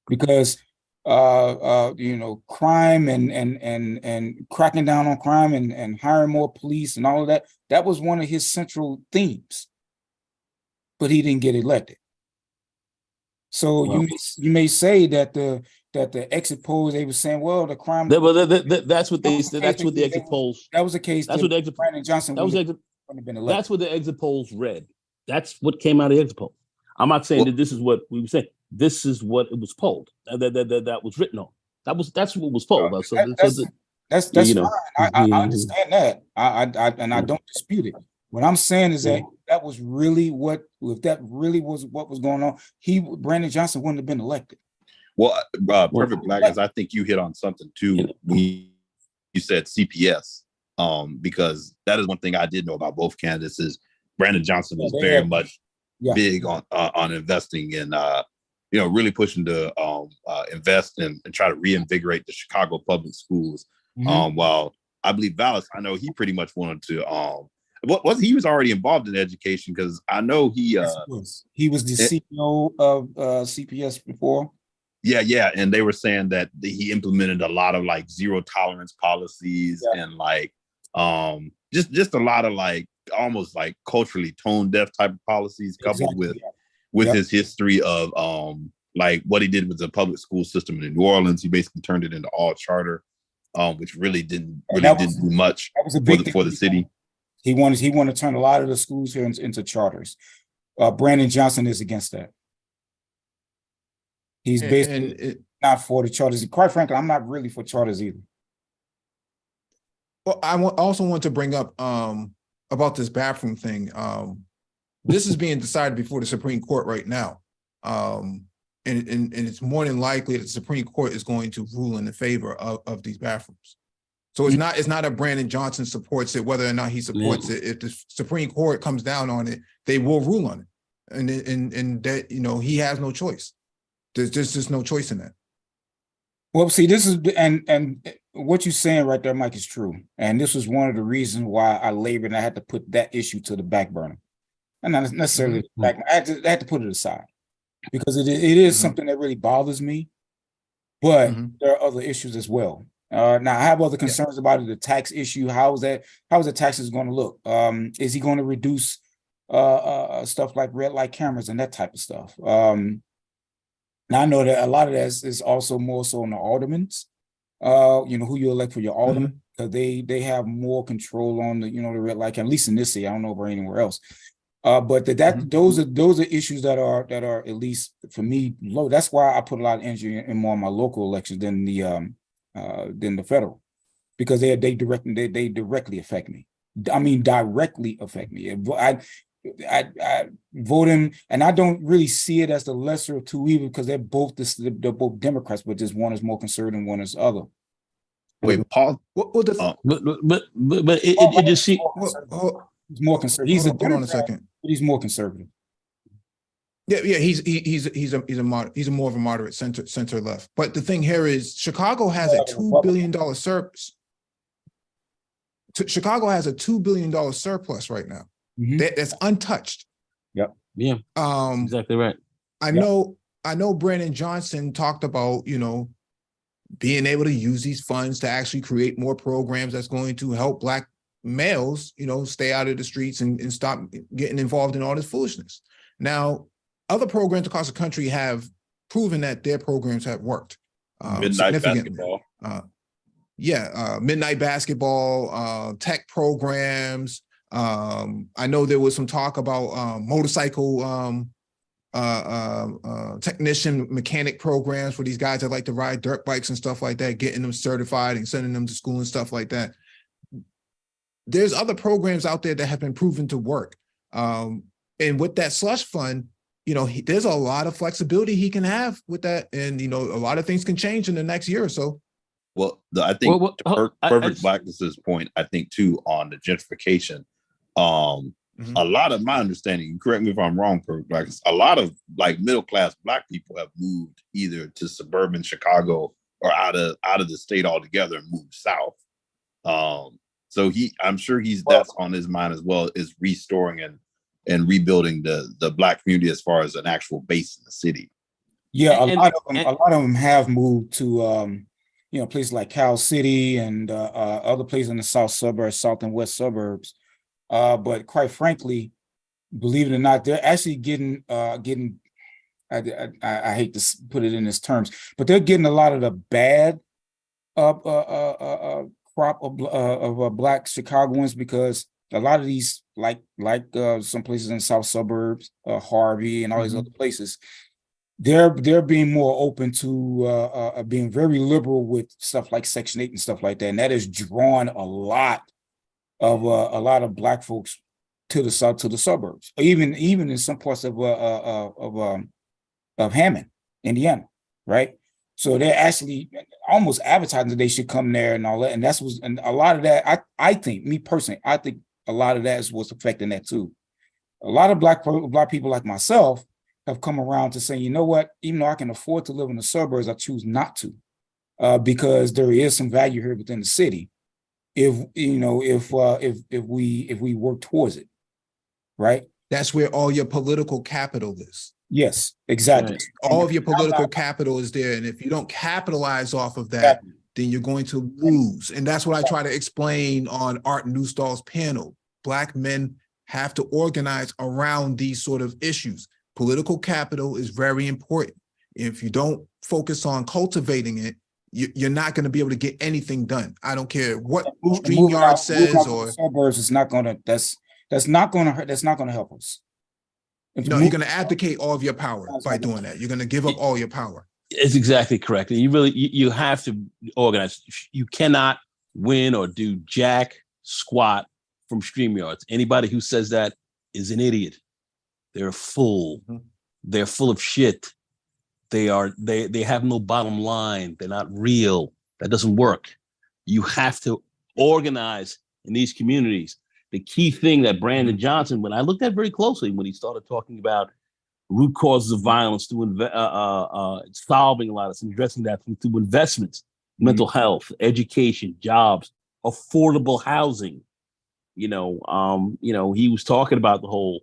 because crime and cracking down on crime and hiring more police and all of that was one of his central themes, but he didn't get elected. So you may say that the that the exit polls, they were saying, well, the crime. That's what they said. That's what the exit polls. That was the case. That's what the exit. Brandon Johnson. That was exit. That's what the exit polls read. That's what came out of the exit poll. I'm not saying that this is what we were saying. This is what it was polled. That was written on. That's what was polled. That's fine. I understand that. I don't dispute it. What I'm saying is that was really if that really was what was going on, Brandon Johnson wouldn't have been elected. Well, Perfect Black, as I think you hit on something too. You said CPS, because that is one thing I did know about both candidates is Brandon Johnson was very much big on investing and really pushing to invest and try to reinvigorate the Chicago public schools. While I believe Vallis, I know he pretty much wanted to he was already involved in education, because I know he was the CEO of CPS before. Yeah, and they were saying that he implemented a lot of like zero tolerance policies and like just a lot of like almost like culturally tone deaf type of policies, coupled with his history of like what he did with the public school system in New Orleans. He basically turned it into all charter, which really didn't do much for the city. He wanted to turn a lot of the schools here into charters. Brandon Johnson is against that. He's basically not for the charters. And quite frankly, I'm not really for charters either. Well, I also want to bring up about this bathroom thing. This is being decided before the Supreme Court right now. And it's more than likely that the Supreme Court is going to rule in the favor of these bathrooms. So it's not a Brandon Johnson supports it, whether or not he supports it. If the Supreme Court comes down on it, they will rule on it. And that, he has no choice. There's just no choice in that. Well, see, this is and what you're saying right there, Mike, is true. And this was one of the reasons why I labored and I had to put that issue to the back burner. And not necessarily back, I had to put it aside because it is something that really bothers me. But there are other issues as well. Now I have other concerns about it. The tax issue. How is the taxes going to look? Is he going to reduce stuff like red light cameras and that type of stuff? Now I know that a lot of that is also more so on the aldermans, who you elect for your alderman, because they have more control on the the red light camera, at least in this city. I don't know about anywhere else. But those are issues that are at least for me low. That's why I put a lot of energy in more of my local elections than the federal, because they directly affect me. I mean, directly affect me. I vote him, and I don't really see it as the lesser of two evils, because they're both Democrats, but just one is more conservative and one is other. Wait, Paul. But it just seems he's more conservative. Hold on a second. But he's more conservative. Yeah, he's more of a moderate center left. But the thing here is Chicago has a $2 billion surplus. Chicago has a $2 billion surplus right now. That's untouched. Yep. Yeah. Exactly right. I know Brandon Johnson talked about, being able to use these funds to actually create more programs that's going to help Black males, stay out of the streets and stop getting involved in all this foolishness. Now, other programs across the country have proven that their programs have worked. Midnight basketball. Midnight basketball, tech programs. I know there was some talk about motorcycle technician mechanic programs for these guys that like to ride dirt bikes and stuff like that, getting them certified and sending them to school and stuff like that. There's other programs out there that have been proven to work. And with that slush fund, there's a lot of flexibility he can have with that. And, a lot of things can change in the next year or so. Well, I think Perfect Blackness's point, I think too, on the gentrification, a lot of my understanding, correct me if I'm wrong, Perfect Blackness, a lot of like middle-class Black people have moved either to suburban Chicago or out of the state altogether and moved south. So I'm sure that's on his mind as well, is restoring and rebuilding the Black community as far as an actual base in the city. Yeah, a lot of them have moved to places like Cal City and other places in the south and west suburbs. But quite frankly, believe it or not, they're actually getting I I hate to put it in this terms, but they're getting a lot of the bad crop of Black Chicagoans, because a lot of these, like some places in South suburbs, Harvey and all these other places, they're being more open to being very liberal with stuff like Section 8 and stuff like that, and that has drawn a lot of Black folks to the south, to the suburbs, even in some parts of Hammond, Indiana, right? So they're actually almost advertising that they should come there and all that, and a lot of that, I think, me personally, I think a lot of that is what's affecting that too. A lot of black people like myself have come around to say, you know what, even though I can afford to live in the suburbs, I choose not to, because there is some value here within the city. If we work towards it, right? That's where all your political capital is. Yes, exactly. All of your political capital is there, and if you don't capitalize off of that, then you're going to lose. And that's what I try to explain on Art Newstall's panel. Black men have to organize around these sort of issues. Political capital is very important. If you don't focus on cultivating it, you're not going to be able to get anything done. I don't care what StreamYard says or suburbs. It's not going to. That's not going to hurt. That's not going to help us. No, you're going to abdicate all of your power by doing that. You're going to give up all your power. It's exactly correct. And you have to organize. You cannot win or do jack squat from StreamYards. Anybody who says that is an idiot. They're full. They're full of shit. They have no bottom line. They're not real. That doesn't work. You have to organize in these communities. The key thing that Brandon Johnson, when I looked at very closely, when he started talking about root causes of violence through solving a lot of things, addressing that through investments, mental health, education, jobs, affordable housing. He was talking about the whole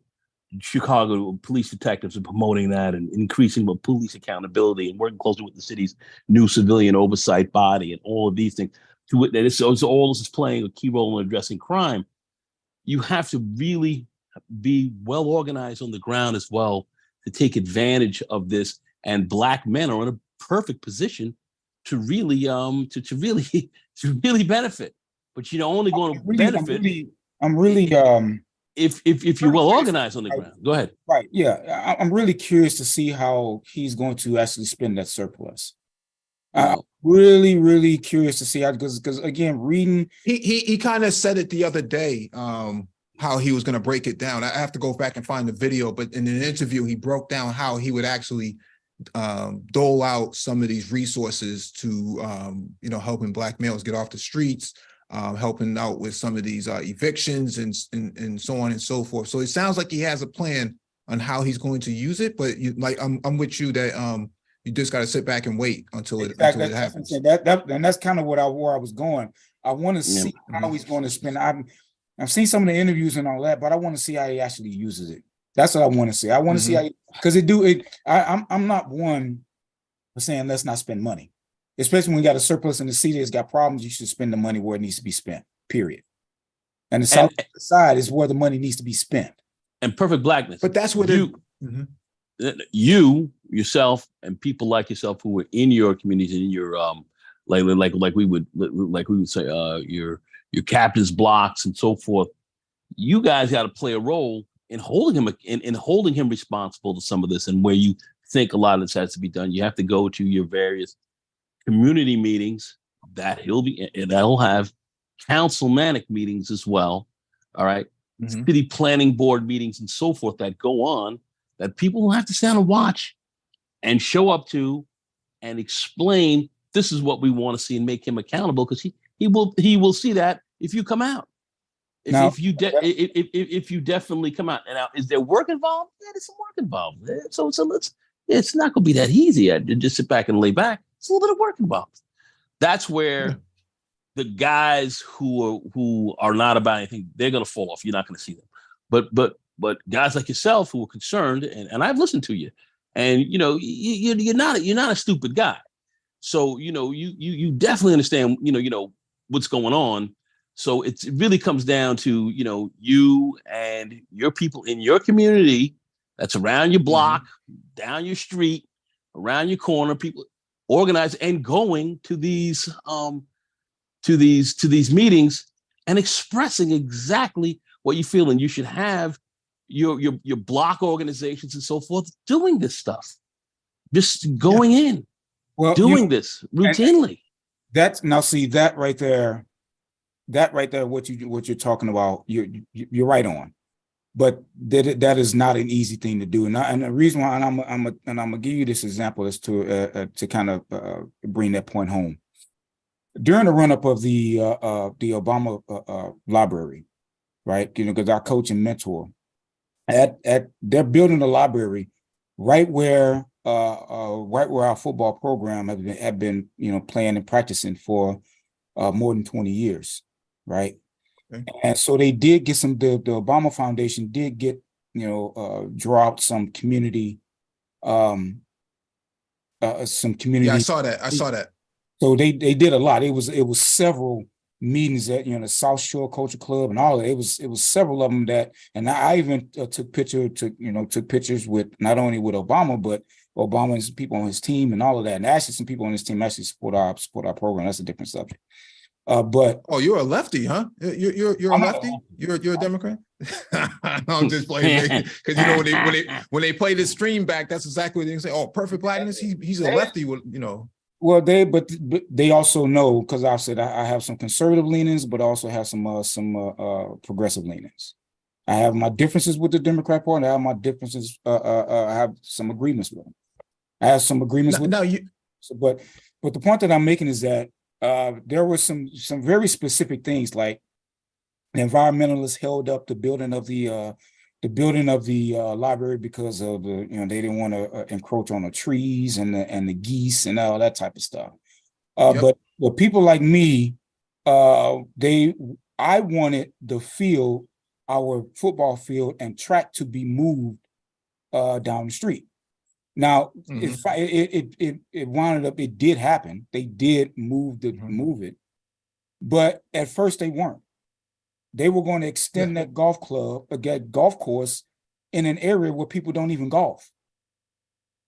Chicago police detectives and promoting that and increasing police accountability and working closely with the city's new civilian oversight body and all of these things. So all this is playing a key role in addressing crime. You have to really be well organized on the ground as well to take advantage of this. And Black men are in a perfect position to really to really benefit. But you're only going to benefit. If you're well organized on the ground. Go ahead. Right. Yeah. I'm really curious to see how he's going to actually spend that surplus. Really, really curious to see how, because again, reading. He kind of said it the other day, how he was going to break it down. I have to go back and find the video, but in an interview, he broke down how he would actually dole out some of these resources to, helping Black males get off the streets, helping out with some of these evictions and so on and so forth. So it sounds like he has a plan on how he's going to use it, but I'm with you that you just got to sit back and wait until it happens. And that's kind of where I was going. I want to see how he's going to spend. I've seen some of the interviews and all that, but I want to see how he actually uses it. That's what I want to see. I want to see how, because I'm not one for saying let's not spend money, especially when we got a surplus in the city that's got problems. You should spend the money where it needs to be spent. Period. And the south side is where the money needs to be spent. And perfect blackness. But that's what you yourself and people like yourself who are in your communities and in your like we would say your captain's blocks and so forth. You guys got to play a role in holding him responsible to some of this, and where you think a lot of this has to be done. You have to go to your various community meetings that that'll have councilmanic meetings as well. All right. City planning board meetings and so forth that go on, that people will have to stand and watch and show up to and explain this is what we want to see and make him accountable, because he will see that if you come out. If you definitely come out. And now, is there work involved? Yeah, there's some work involved. So it's not going to be that easy to just sit back and lay back. It's a little bit of work involved. That's where the guys who are not about anything, they're going to fall off. You're not going to see them. But guys like yourself who are concerned, and I've listened to you, and you're not a stupid guy. So you definitely understand what's going on. So it really comes down to you and your people in your community that's around your block, down your street, around your corner, people organized and going to these meetings and expressing exactly what you feel. And you should have your block organizations and so forth doing this stuff, just going in, doing this routinely. That's now see that right there, what you're talking about, you're right on. But that is not an easy thing to do, and the reason why, and I'm gonna give you this example is to kind of bring that point home. During the run up of the Obama library, right? Because our coach and mentor, they're building a library right where our football program have been playing and practicing for more than 20 years, right? Okay. And so they did get the Obama Foundation did get draw out some community. Yeah, I saw that. So they did a lot. It was several meetings at the South Shore Culture Club and all that. It was several of them that, and I even took pictures with not only with Obama, but Obama's people on his team and all of that. And actually, some people on his team actually support our program. That's a different subject. But you're a lefty, huh? You're a lefty. You're a Democrat. I'm just playing because when they play the stream back, that's exactly what they say. Oh, Perfect Blackness. He's a lefty. Well, but they also know, because I said I have some conservative leanings, but also have some progressive leanings. I have my differences with the Democrat Party. I have my differences. I have some agreements with them. I have some agreements with. But the point that I'm making is that there were some very specific things, like the environmentalists held up the building of the library because of they didn't want to encroach on the trees and the geese and all that type of stuff. But people like me, I wanted the field, our football field and track, to be moved down the street. Now, it wound up. It did happen. They did move it, but at first they weren't. They were going to extend that golf course in an area where people don't even golf.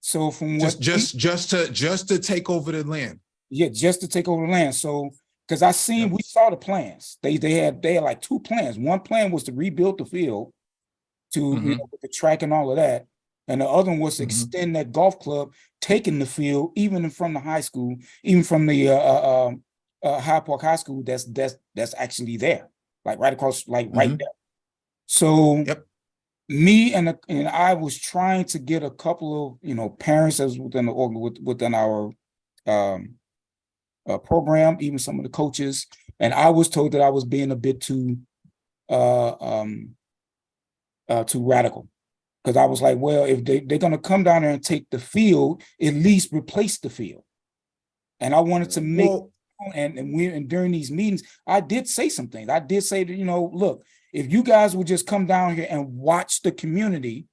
So from just to take over the land. Yeah, just to take over the land. So because we saw the plans. They had like two plans. One plan was to rebuild the field with the track and all of that. And the other one was to extend that golf club, taking the field, even from the high school, even from the Hyde Park High School that's actually there, like right across, like right there. So me and I was trying to get a couple of parents as within our program, even some of the coaches, and I was told that I was being a bit too radical. Because I was like, well, if they're going to come down there and take the field, at least replace the field. And I wanted to make, and during these meetings, I did say some things. I did say that, look, if you guys would just come down here and watch the community,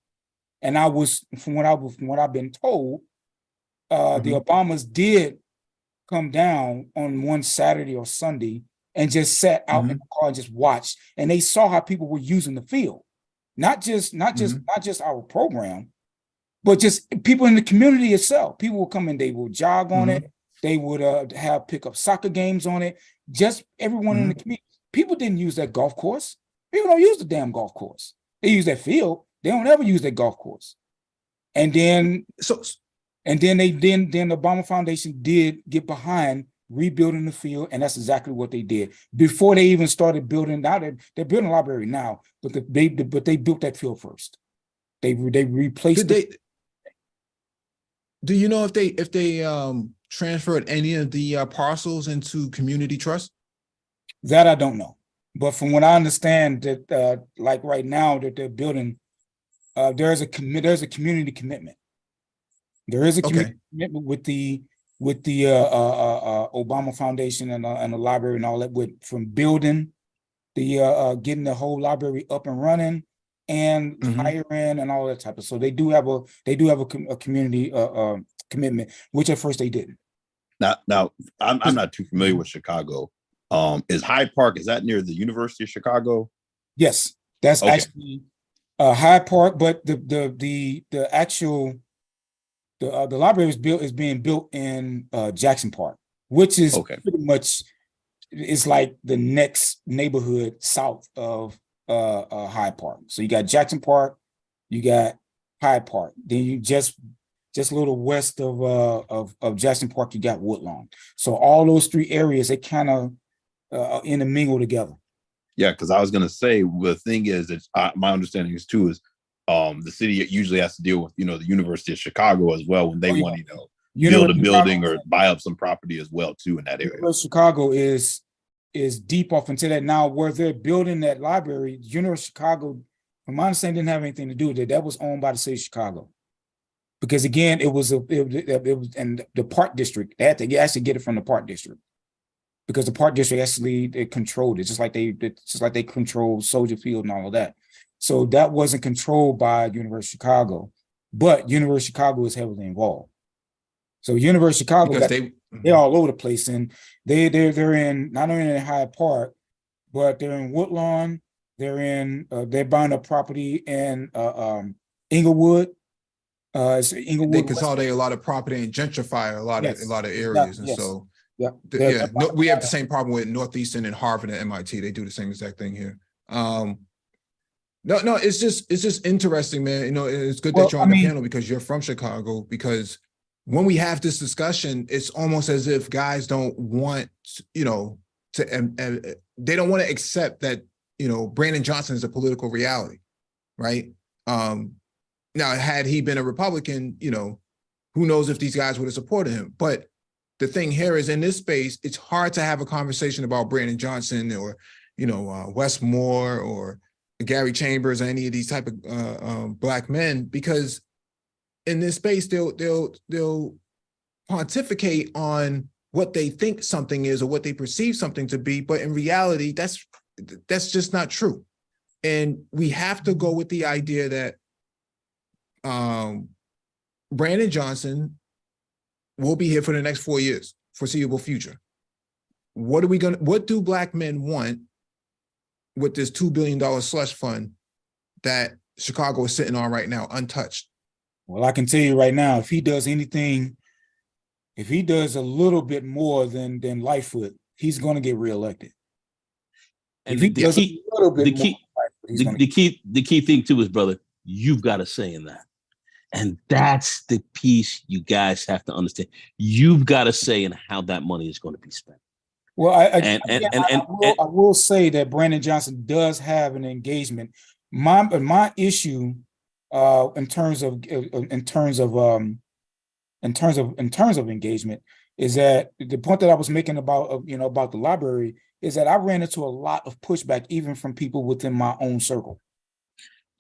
and from what I've been told, the Obamas did come down on one Saturday or Sunday and just sat out in the car and just watched, and they saw how people were using the field. Not just our program, but just people in the community itself. People will come in, they will jog on it. They would have pick up soccer games on it. Just everyone in the community. People didn't use that golf course. People don't use the damn golf course. They use that field. They don't ever use that golf course. And then the Obama Foundation did get behind rebuilding the field, and that's exactly what they did before they even started building. Now they're building a library now, but they built that field first. They replaced it. Do you know if they transferred any of the parcels into community trust? That I don't know, but from what I understand, that like right now that they're building, there's a community commitment. There is a community commitment with the Obama Foundation and the library and all that, from building getting the whole library up and running and hiring and all that type of. So they do have a community commitment, which at first they didn't. Now I'm not too familiar with Chicago. Is Hyde Park, is that near the University of Chicago? Yes, that's actually Hyde Park, but the actual the library is being built in Jackson Park, which is pretty much it's like the next neighborhood south of Hyde Park. So you got Jackson Park, you got Hyde Park. Then you just a little west of Jackson Park, you got Woodlawn. So all those three areas, they kind of intermingle together. Yeah, because I was gonna say the thing is that my understanding is too is the city usually has to deal with the University of Chicago as well when they want to build a building or buy up some property as well too in that area. University of Chicago is deep off into that now. Where they're building that library, University of Chicago, from my understanding, didn't have anything to do with it. That was owned by the city of Chicago. Because again, it was in the Park District. They had to actually get it from the Park District, because the Park District actually controlled it, just like they controlled Soldier Field and all of that. So that wasn't controlled by University of Chicago, but University of Chicago is heavily involved. So University of Chicago, they're all over the place, and they're in not only in Hyde Park, but they're in Woodlawn. They're buying a property in Inglewood. They consolidate a lot of property and gentrify a lot of areas, and so we have the same problem with Northeastern and Harvard and MIT. They do the same exact thing here. No, it's just interesting, man. It's good that you're on the panel because you're from Chicago. Because when we have this discussion, it's almost as if guys don't want, they don't want to accept that, Brandon Johnson is a political reality, right? Now, had he been a Republican, who knows if these guys would have supported him. But the thing here is, in this space, it's hard to have a conversation about Brandon Johnson or, Wes Moore or Gary Chambers or any of these type of Black men, because in this space, they'll pontificate on what they think something is or what they perceive something to be. But in reality, that's just not true. And we have to go with the idea that Brandon Johnson will be here for the next 4 years, foreseeable future. What do Black men want with this $2 billion slush fund that Chicago is sitting on right now, untouched? Well, I can tell you right now, if he does anything, if he does a little bit more than Lightfoot, he's going to get reelected. And the key thing too is, brother, you've got a say in that. And that's the piece you guys have to understand. You've got to say in how that money is going to be spent. Well, I will say that Brandon Johnson does have an engagement. My issue, in terms of engagement, is that the point that I was making about the library is that I ran into a lot of pushback even from people within my own circle.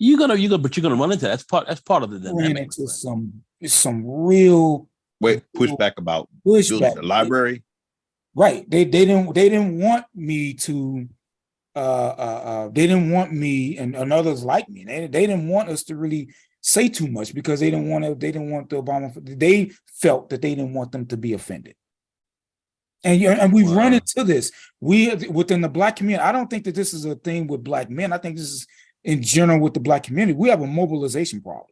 You're gonna run into that. That's part of the dynamic. Ran into some real pushback about building the library. Right. They didn't want me to they didn't want me and others like me. They didn't want us to really say too much because they didn't want the Obama. They felt that they didn't want them to be offended. And we've run into this. Within the Black community, I don't think that this is a thing with Black men. I think this is in general with the Black community. We have a mobilization problem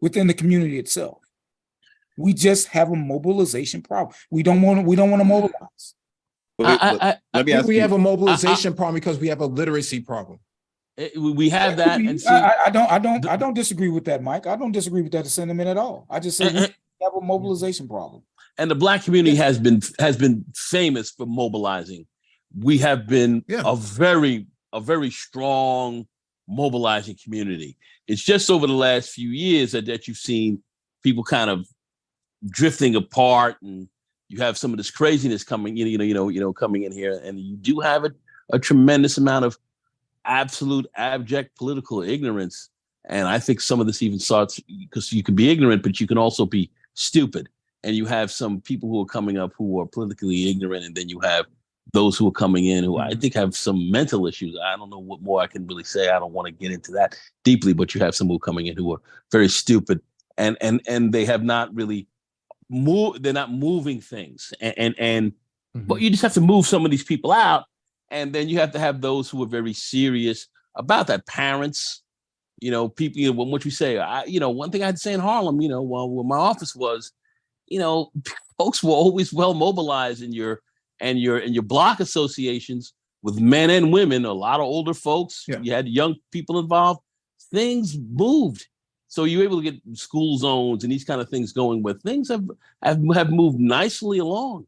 within the community itself. We just have a mobilization problem. We don't want to mobilize. I think we have a mobilization problem because we have a literacy problem. We have that. And see, I don't disagree with that, Mike. I don't disagree with that sentiment at all. I just say we have a mobilization problem. And the Black community has been famous for mobilizing. We have been a very strong mobilizing community. It's just over the last few years that you've seen people kind of drifting apart, and you have some of this craziness coming coming in here, and you do have a tremendous amount of absolute abject political ignorance. And I think some of this even starts because you can be ignorant, but you can also be stupid. And you have some people who are coming up who are politically ignorant, and then you have those who are coming in who I think have some mental issues. I don't know what more I can really say. I don't want to get into that deeply, but you have some who are coming in who are very stupid, and they have not really moved. They're not moving things, but you just have to move some of these people out, and then you have to have those who are very serious about that. Parents, people, what you say, one thing I had to say in Harlem, while where my office was, folks were always well mobilized in your block associations with men and women, a lot of older folks. Yeah. You had young people involved. Things moved. So you were able to get school zones and these kind of things going where things have moved nicely along.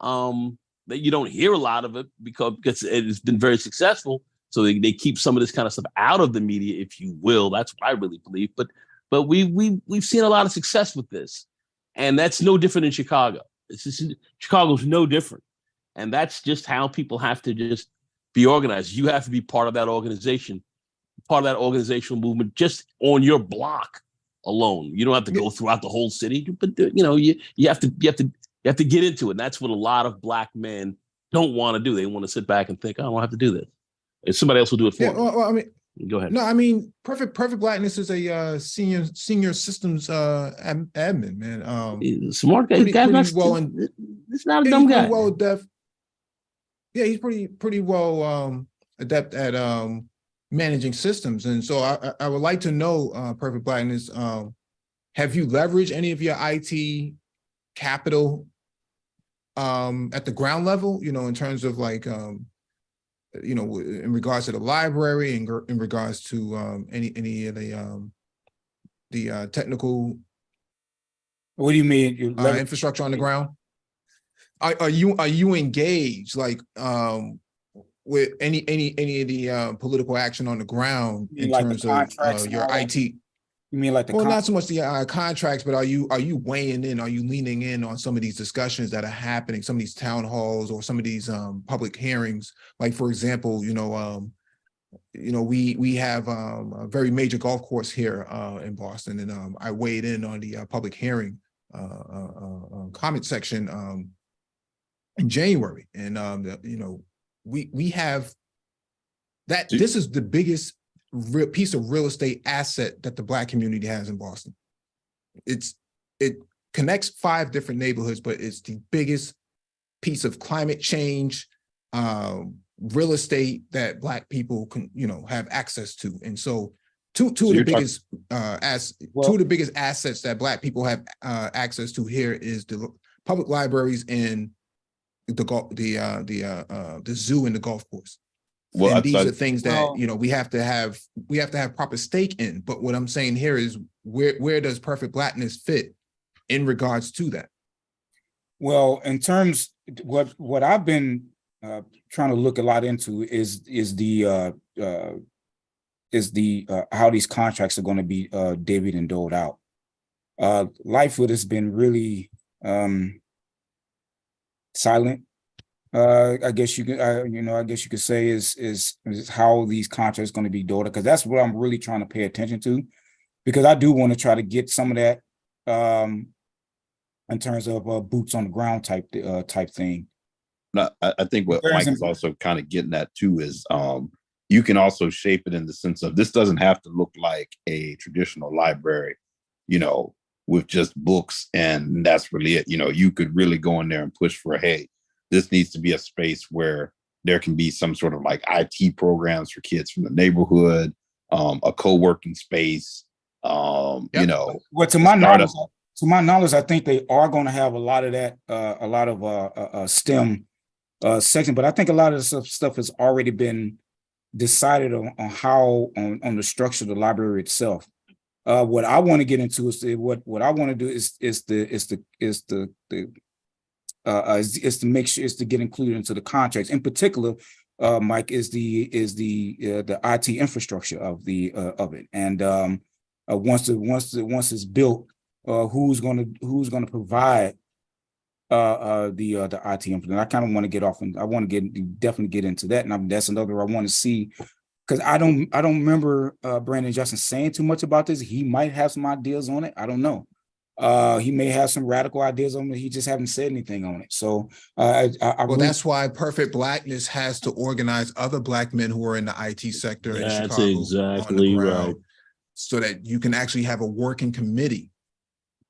That you don't hear a lot of it because it's been very successful. So they keep some of this kind of stuff out of the media, if you will. That's what I really believe. But we've seen a lot of success with this. And that's no different in Chicago. Chicago's no different. And that's just how people have to just be organized. You have to be part of that organization, part of that organizational movement, just on your block alone. You don't have to go throughout the whole city, but you have to get into it. And that's what a lot of Black men don't want to do. They want to sit back and think, I don't have to do this. If somebody else will do it for me. Well, I mean, go ahead. No, I mean, Perfect Blackness is a senior systems admin, man. He's a smart guy. It's not a dumb guy. He's pretty well adept at managing systems. And so I would like to know, Perfect Blackness, have you leveraged any of your IT capital at the ground level, in terms of like in regards to the library and in regards to any of the technical What do you mean? Infrastructure on the ground? Are you engaged like with any of the political action on the ground in like terms of your IT? You mean like not so much the contracts, but are you weighing in? Are you leaning in on some of these discussions that are happening, some of these town halls or some of these public hearings? Like, for example, we have a very major golf course here in Boston, and I weighed in on the public hearing comment section in January, and we have that. This is the biggest piece of real estate asset that the Black community has in Boston. It connects 5 different neighborhoods, but it's the biggest piece of climate change real estate that Black people can have access to. And so two of the biggest assets that Black people have access to here is the public libraries and the zoo and the golf course. Well, and these are things that we have to have proper stake in. But what I'm saying here is where does Perfect Blackness fit in regards to that? Well, in terms what I've been trying to look a lot into is the how these contracts are going to be divvied and doled out. Lightfoot has been really silent. I guess you could say is how these contracts going to be doled, because that's what I'm really trying to pay attention to, because I do want to try to get some of that in terms of boots on the ground type thing. No, I think what Mike is also kind of getting at too is you can also shape it in the sense of this doesn't have to look like a traditional library, with just books and that's really it. You could really go in there and push for, hey, this needs to be a space where there can be some sort of like IT programs for kids from the neighborhood, a co-working space, Well, to my knowledge, I think they are going to have a lot of that, a lot of STEM section, but I think a lot of the stuff has already been decided on the structure of the library itself. What I want to get into is what I want to do is to make sure is to get included into the contracts. In particular, Mike, is the IT infrastructure of it, and once it's built, who's going to provide the IT infrastructure. I kind of want to get off, and I want to definitely get into that, and that's another I want to see, because I don't remember Brandon Justin saying too much about this. He might have some ideas on it. I don't know. He may have some radical ideas on it. He just haven't said anything on it. So that's why Perfect Blackness has to organize other Black men who are in the IT sector in Chicago. That's exactly right. So that you can actually have a working committee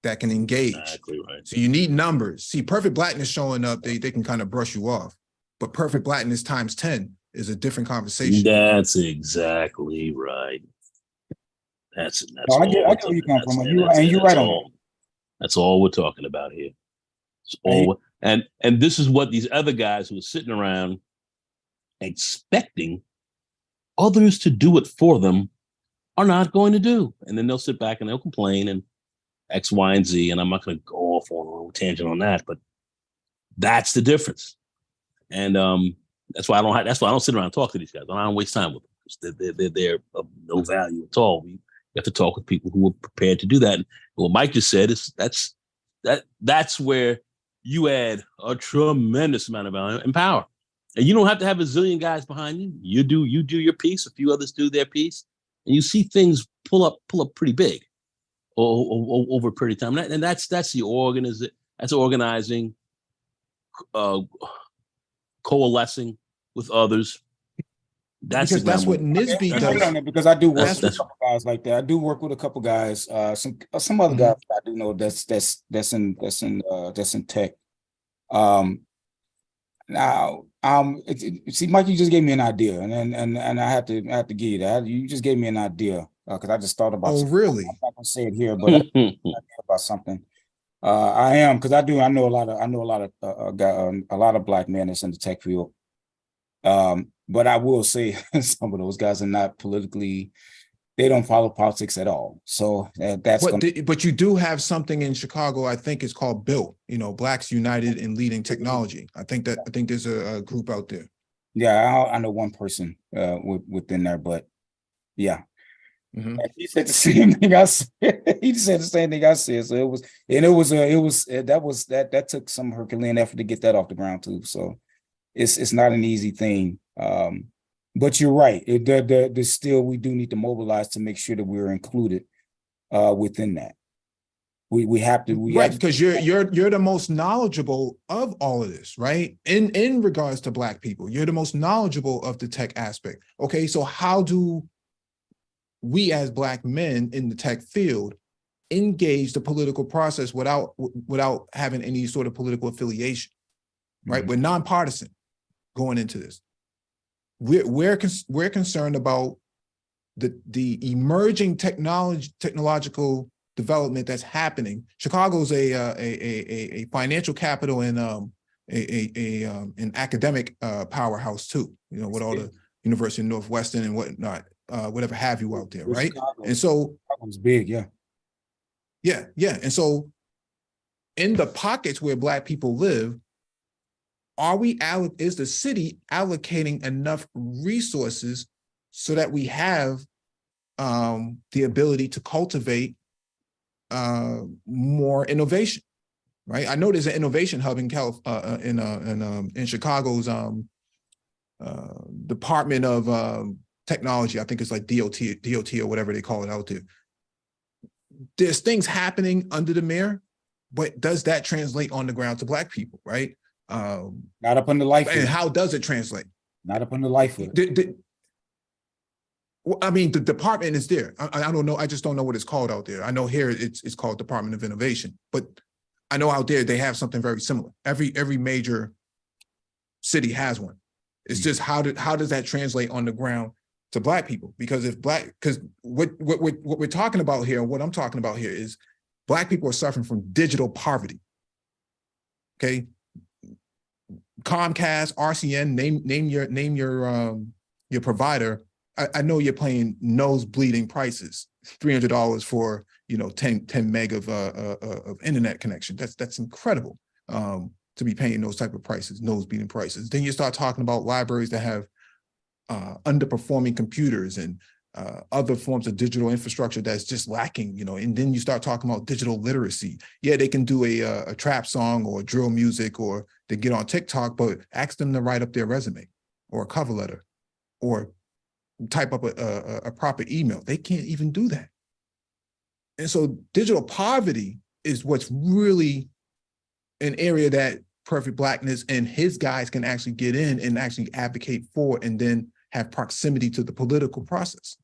that can engage. Exactly right. So you need numbers. See, Perfect Blackness showing up, they can kind of brush you off. But Perfect Blackness times 10 is a different conversation. That's exactly right. That's No, I all. get where you come from, and you're right on that. That's all we're talking about here. It's all, and this is what these other guys who are sitting around expecting others to do it for them are not going to do. And then they'll sit back and they'll complain and X, Y, and Z. And I'm not going to go off on a little tangent on that, but that's the difference. And that's why I don't sit around and talk to these guys. I don't waste time with them. They're of no value at all. We have to talk with people who are prepared to do that. And what Mike just said is that's where you add a tremendous amount of value and power. And you don't have to have a zillion guys behind you. You do your piece. A few others do their piece, and you see things pull up pretty big over a period of time. And that's organizing, coalescing with others. That's what Nisby does. Because I do work with a couple guys like that. I do work with a couple guys. Some other guys I do know that's in tech. Now, see, Mike, you just gave me an idea, and I have to give you that. You just gave me an idea because I just thought about. Oh, something. really? I'm not gonna say it here, but I thought about something. I am because I know a lot of black men that's in the tech field. But I will say some of those guys are not politically. They don't follow politics at all. So that's. But you do have something in Chicago. I think it's called BUILT. Blacks United in Leading Technology. I think there's a group out there. Yeah, I know one person within there, but yeah. Mm-hmm. He said the same thing I said. He said the same thing I said. So that took some Herculean effort to get that off the ground too. So it's not an easy thing. But you're right. Still, we do need to mobilize to make sure that we're included within that. We have to. Because you're the most knowledgeable of all of this, right? In regards to Black people, you're the most knowledgeable of the tech aspect. Okay, so how do we as Black men in the tech field engage the political process without having any sort of political affiliation, right? Mm-hmm. We're nonpartisan going into this. We're concerned about the emerging technological development that's happening. Chicago's a financial capital and an academic powerhouse too. With all the University of Northwestern and whatnot, whatever have you out there, right? And so Chicago's big, yeah. And so in the pockets where Black people live, is the city allocating enough resources so that we have the ability to cultivate more innovation, right? I know there's an innovation hub in Chicago's Department of Technology. I think it's like DOT or whatever they call it out there. There's things happening under the mayor, but does that translate on the ground to Black people, right? Not up on the life. And how does it translate? Not up on the life. I mean, the department is there. I don't know. I just don't know what it's called out there. I know here it's called Department of Innovation, but I know out there they have something very similar. Every major city has one. It's just how does that translate on the ground to Black people? Because what we're talking about here, what I'm talking about here is Black people are suffering from digital poverty. Okay. Comcast, RCN, name your provider. I know you're paying nose bleeding prices, $300 for 10 meg of internet connection. That's incredible to be paying those type of prices, nose bleeding prices. Then you start talking about libraries that have underperforming computers and other forms of digital infrastructure that's just lacking, and then you start talking about digital literacy. Yeah, they can do a trap song or drill music or they get on TikTok, but ask them to write up their resume or a cover letter or type up a proper email. They can't even do that. And so digital poverty is what's really an area that Perfect Blackness and his guys can actually get in and actually advocate for and then have proximity to the political process.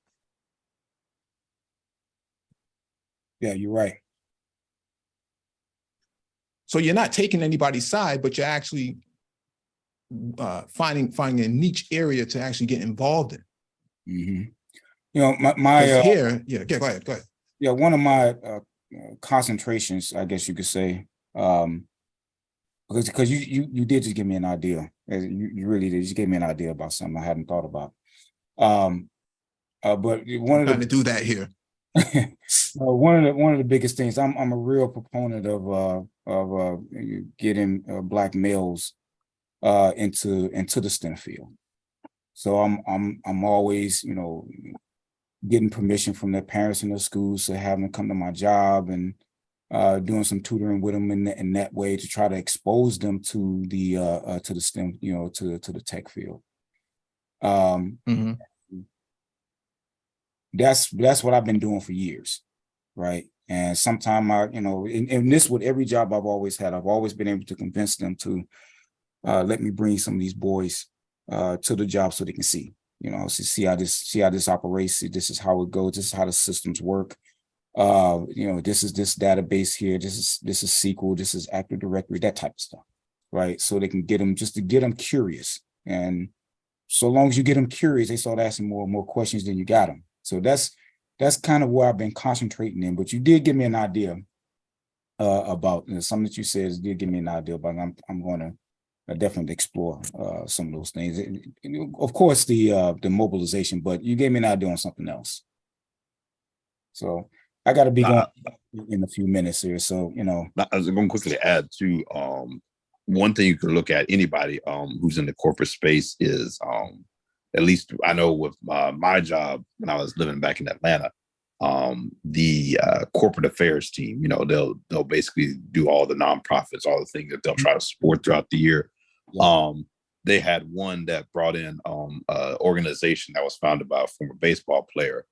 Yeah, you're right. So you're not taking anybody's side, but you're actually finding a niche area to actually get involved in. Mm-hmm. You know, here, go ahead. yeah, one of my concentrations, I guess you could say, because you did just give me an idea. You really did. You just gave me an idea about something I hadn't thought about. But one I'm trying to do that here. one of the biggest things, I'm a real proponent of getting Black males into the STEM field. So I'm always, you know, getting permission from their parents and their schools to have them come to my job, and doing some tutoring with them in that way to try to expose them to the STEM, you know, to the tech field. That's what I've been doing for years, right? And sometimes I, you know, and this with every job I've always had, I've always been able to convince them to let me bring some of these boys to the job so they can see, you know, see how this operates. See, this is how it goes. This is how the systems work. You know, this is this database here. This is SQL. This is Active Directory. That type of stuff, right? So they can get them, just to get them curious. And so long as you get them curious, they start asking more and more questions. Then you got them. So that's kind of where I've been concentrating in. But you did give me an idea about, you know, something that you said did give me an idea about. I'm going to definitely explore some of those things. Of course, the mobilization, but you gave me an idea on something else. So I got to be going in a few minutes here. So, you know, I was going to quickly add to one thing you can look at, anybody who's in the corporate space is, at least I know with my job when I was living back in Atlanta, the corporate affairs team, you know, they'll basically do all the nonprofits, all the things that they'll try to support throughout the year. Yeah. They had one that brought in an organization that was founded by a former baseball player,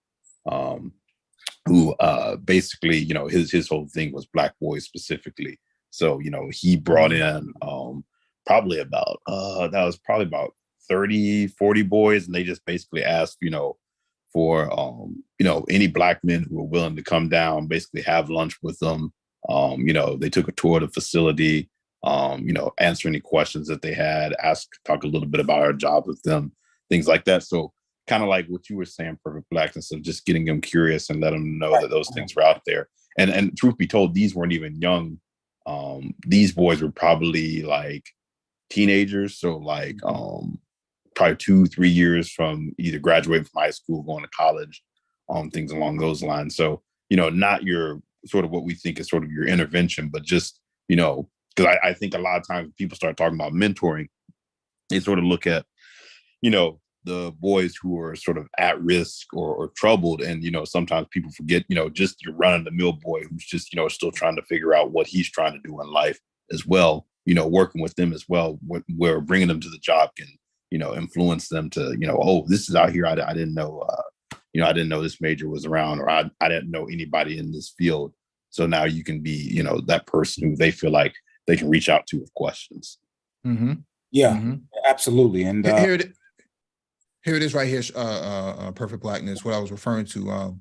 who basically, you know, his whole thing was Black boys specifically. So, you know, he brought in probably about 30, 40 boys, and they just basically asked, you know, for you know, any Black men who were willing to come down, basically have lunch with them. You know, they took a tour of the facility, you know, answer any questions that they had, talk a little bit about our job with them, things like that. So kind of like what you were saying, Perfect Blackness, of just getting them curious and let them know that those things were out there. And truth be told, these weren't even young. These boys were probably like teenagers. So like probably 2-3 years from either graduating from high school, going to college, things along those lines. So, you know, not your sort of what we think is sort of your intervention, but just, you know, because I think a lot of times when people start talking about mentoring, they sort of look at, you know, the boys who are sort of at risk or troubled. And, you know, sometimes people forget, you know, just your run of the mill boy who's just, you know, still trying to figure out what he's trying to do in life as well. You know, working with them as well, where bringing them to the job can, you know, influence them to, you know, oh, this is out here. I didn't know, you know, I didn't know this major was around, or I didn't know anybody in this field. So now you can be, you know, that person who they feel like they can reach out to with questions. Mm-hmm. Yeah, absolutely. And here it is right here, Perfect Blackness, what I was referring to,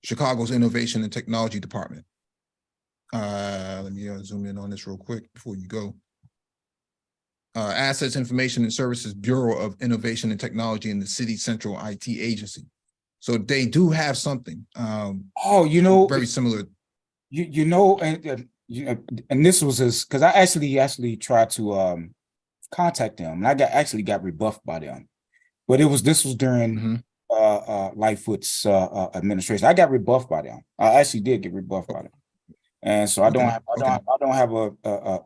Chicago's Innovation and Technology Department. Let me zoom in on this real quick before you go. Assets, Information and Services Bureau of Innovation and Technology in the City Central IT Agency. So they do have something. You know, very similar. You know, and this was because I actually tried to contact them, and I got rebuffed by them. But this was during Lightfoot's administration. I got rebuffed by them. I actually did get rebuffed by them, and so I don't have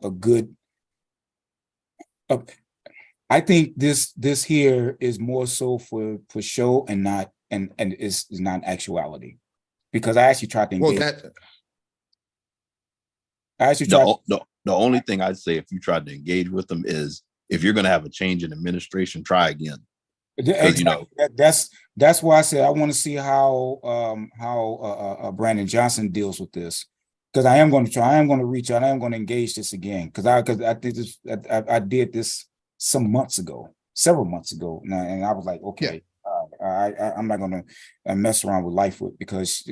a good. I think this here is more so for show and not and is not actuality, because I actually tried to engage. The only thing I'd say if you tried to engage with them is, if you're going to have a change in administration, try again. Exactly. You know, that's why I said I want to see how Brandon Johnson deals with this, because I am going to reach out. I am going to engage this again, because I did this. I did this several months ago, and I was like, okay, I'm not going to mess around with Lightfoot, because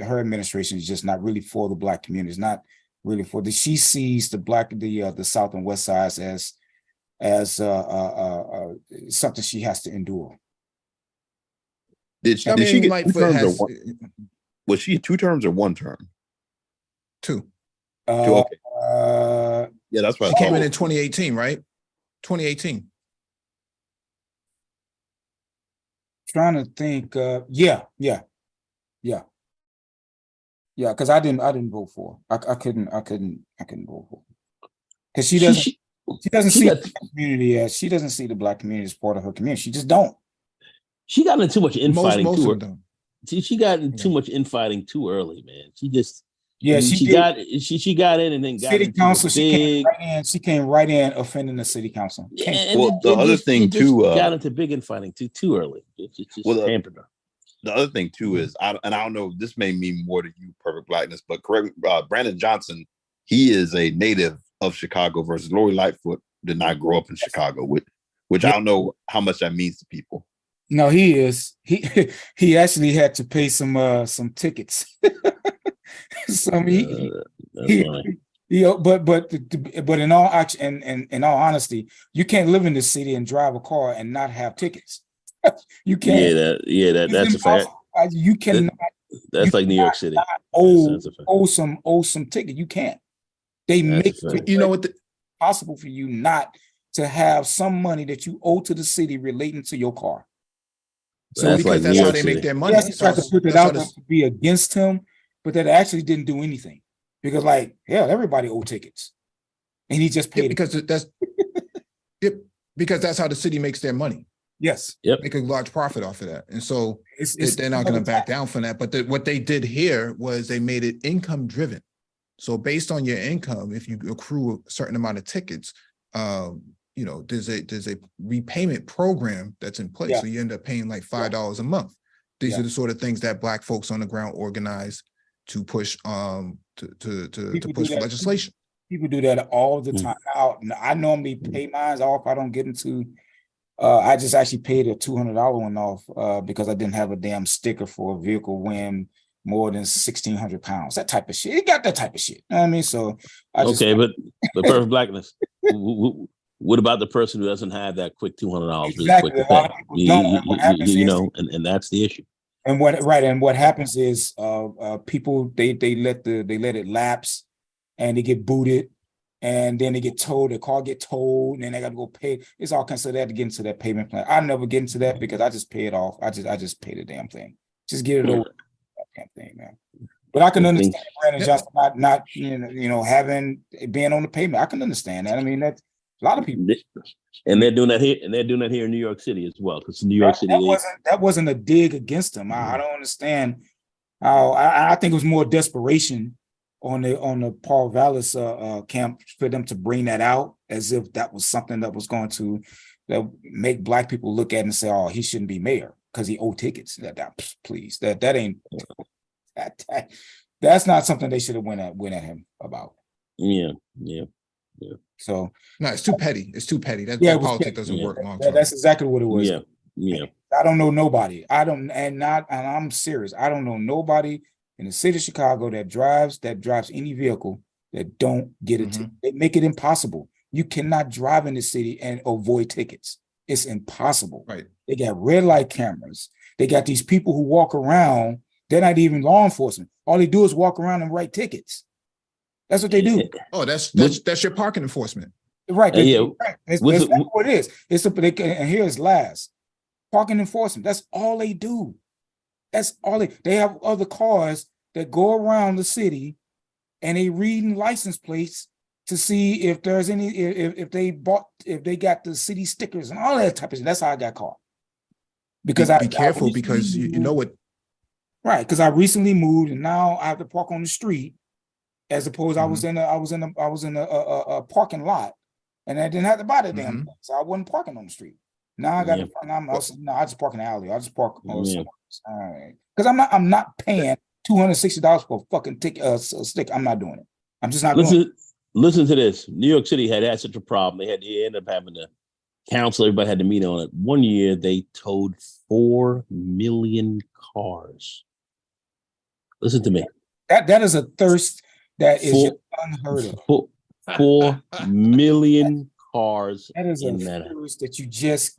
her administration is just not really for the Black community. It's not really for she sees the South and West sides as something she has to endure. Did she I did she mean, get Lightfoot has was she 2 terms or 1 term? two. Two. Okay. Yeah, that's what She I came thought. in 2018, right? 2018. Trying to think. Yeah. Because I didn't vote for her. I couldn't vote for her. Because she doesn't she see got the community as she doesn't see the Black community as part of her community. She just don't. she got into too much infighting Most too of them. She got into too much infighting too early, man. She just she got in and then got city into council. big. She came right in offending the city council. Well, the other thing too, got into big infighting too early. It just hampered her. The other thing too is I don't know. This may mean more to you, Perfect Blackness, but correct. Brandon Johnson, he is a native of Chicago versus Lori Lightfoot did not grow up in Chicago, which I don't know how much that means to people. No, he is. He actually had to pay some tickets. But in all honesty, you can't live in this city and drive a car and not have tickets. You can't. That's a fact. You cannot. That's like New York City. Owe some ticket. You can't. They make it possible for you not to have some money that you owe to the city relating to your car. So because that's how they make their money. Yes, he tried to put it out there to be against him, but that actually didn't do anything because, like, hell, everybody owed tickets, and he just paid because because that's how the city makes their money. Yes, make a large profit off of that, and so they're not going to back down from that. But what they did here was they made it income driven. So based on your income, if you accrue a certain amount of tickets, there's a repayment program that's in place. So you end up paying like $5 a month. These are the sort of things that Black folks on the ground organize to push to push for legislation. People do that all the time. I normally pay mine off. I don't get into. I just actually paid a $200 one off because I didn't have a damn sticker for a vehicle weighing more than 1,600 pounds. That type of shit. It got that type of shit. You know what I mean? So but Perfect Blackness. What about the person who doesn't have that quick $200 exactly. quick to pay? And that's the issue. And what happens is people they let it lapse and they get booted and then they get towed, the car get towed, and then they got to go pay. It's all kinds of that to get into that payment plan. I never get into that because I just pay it off. I just pay the damn thing. Just get it over that damn thing, man. But I can understand Brandon Johnson not having being on the payment. I can understand that. I mean, that's a lot of people. And they're doing that here, in New York City as well. Because New York City that wasn't a dig against them. I don't understand how. I think it was more desperation on the Paul Vallis camp for them to bring that out as if that was something that was going to make Black people look at it and say, "Oh, he shouldn't be mayor because he owed tickets." Please, that ain't that's not something they should have went at him about. Yeah. So no, it's too petty. It's too petty. That politics doesn't work long term. That's exactly what it was. Yeah. I don't know nobody. And I'm serious. I don't know nobody in the city of Chicago that drives any vehicle that don't get a ticket. They make it impossible. You cannot drive in the city and avoid tickets. It's impossible. Right. They got red light cameras. They got these people who walk around. They're not even law enforcement. All they do is walk around and write tickets. That's what they do. Oh, that's your parking enforcement. Right. That's what it is. And here's last. Parking enforcement. That's all they do. That's all they have other cars that go around the city and they reading license plates to see if there's any if they got the city stickers and all that type of shit. That's how I got caught. Because be careful because you know what. Right, because I recently moved and now I have to park on the street, as opposed I was in a parking lot, and I didn't have to buy the damn thing, so I wasn't parking on the street. Now I got to. I just park in the alley. I just park on somewhere. All right, because I'm not paying $260 for a fucking stick. I'm not doing it. I'm just not doing it. Listen to this. New York City had such a problem. They ended up having to council. Everybody had to meet on it. One year they towed 4 million cars. Listen to me. That is a thirst that is unheard of. 4 million cars. That is a thirst that you just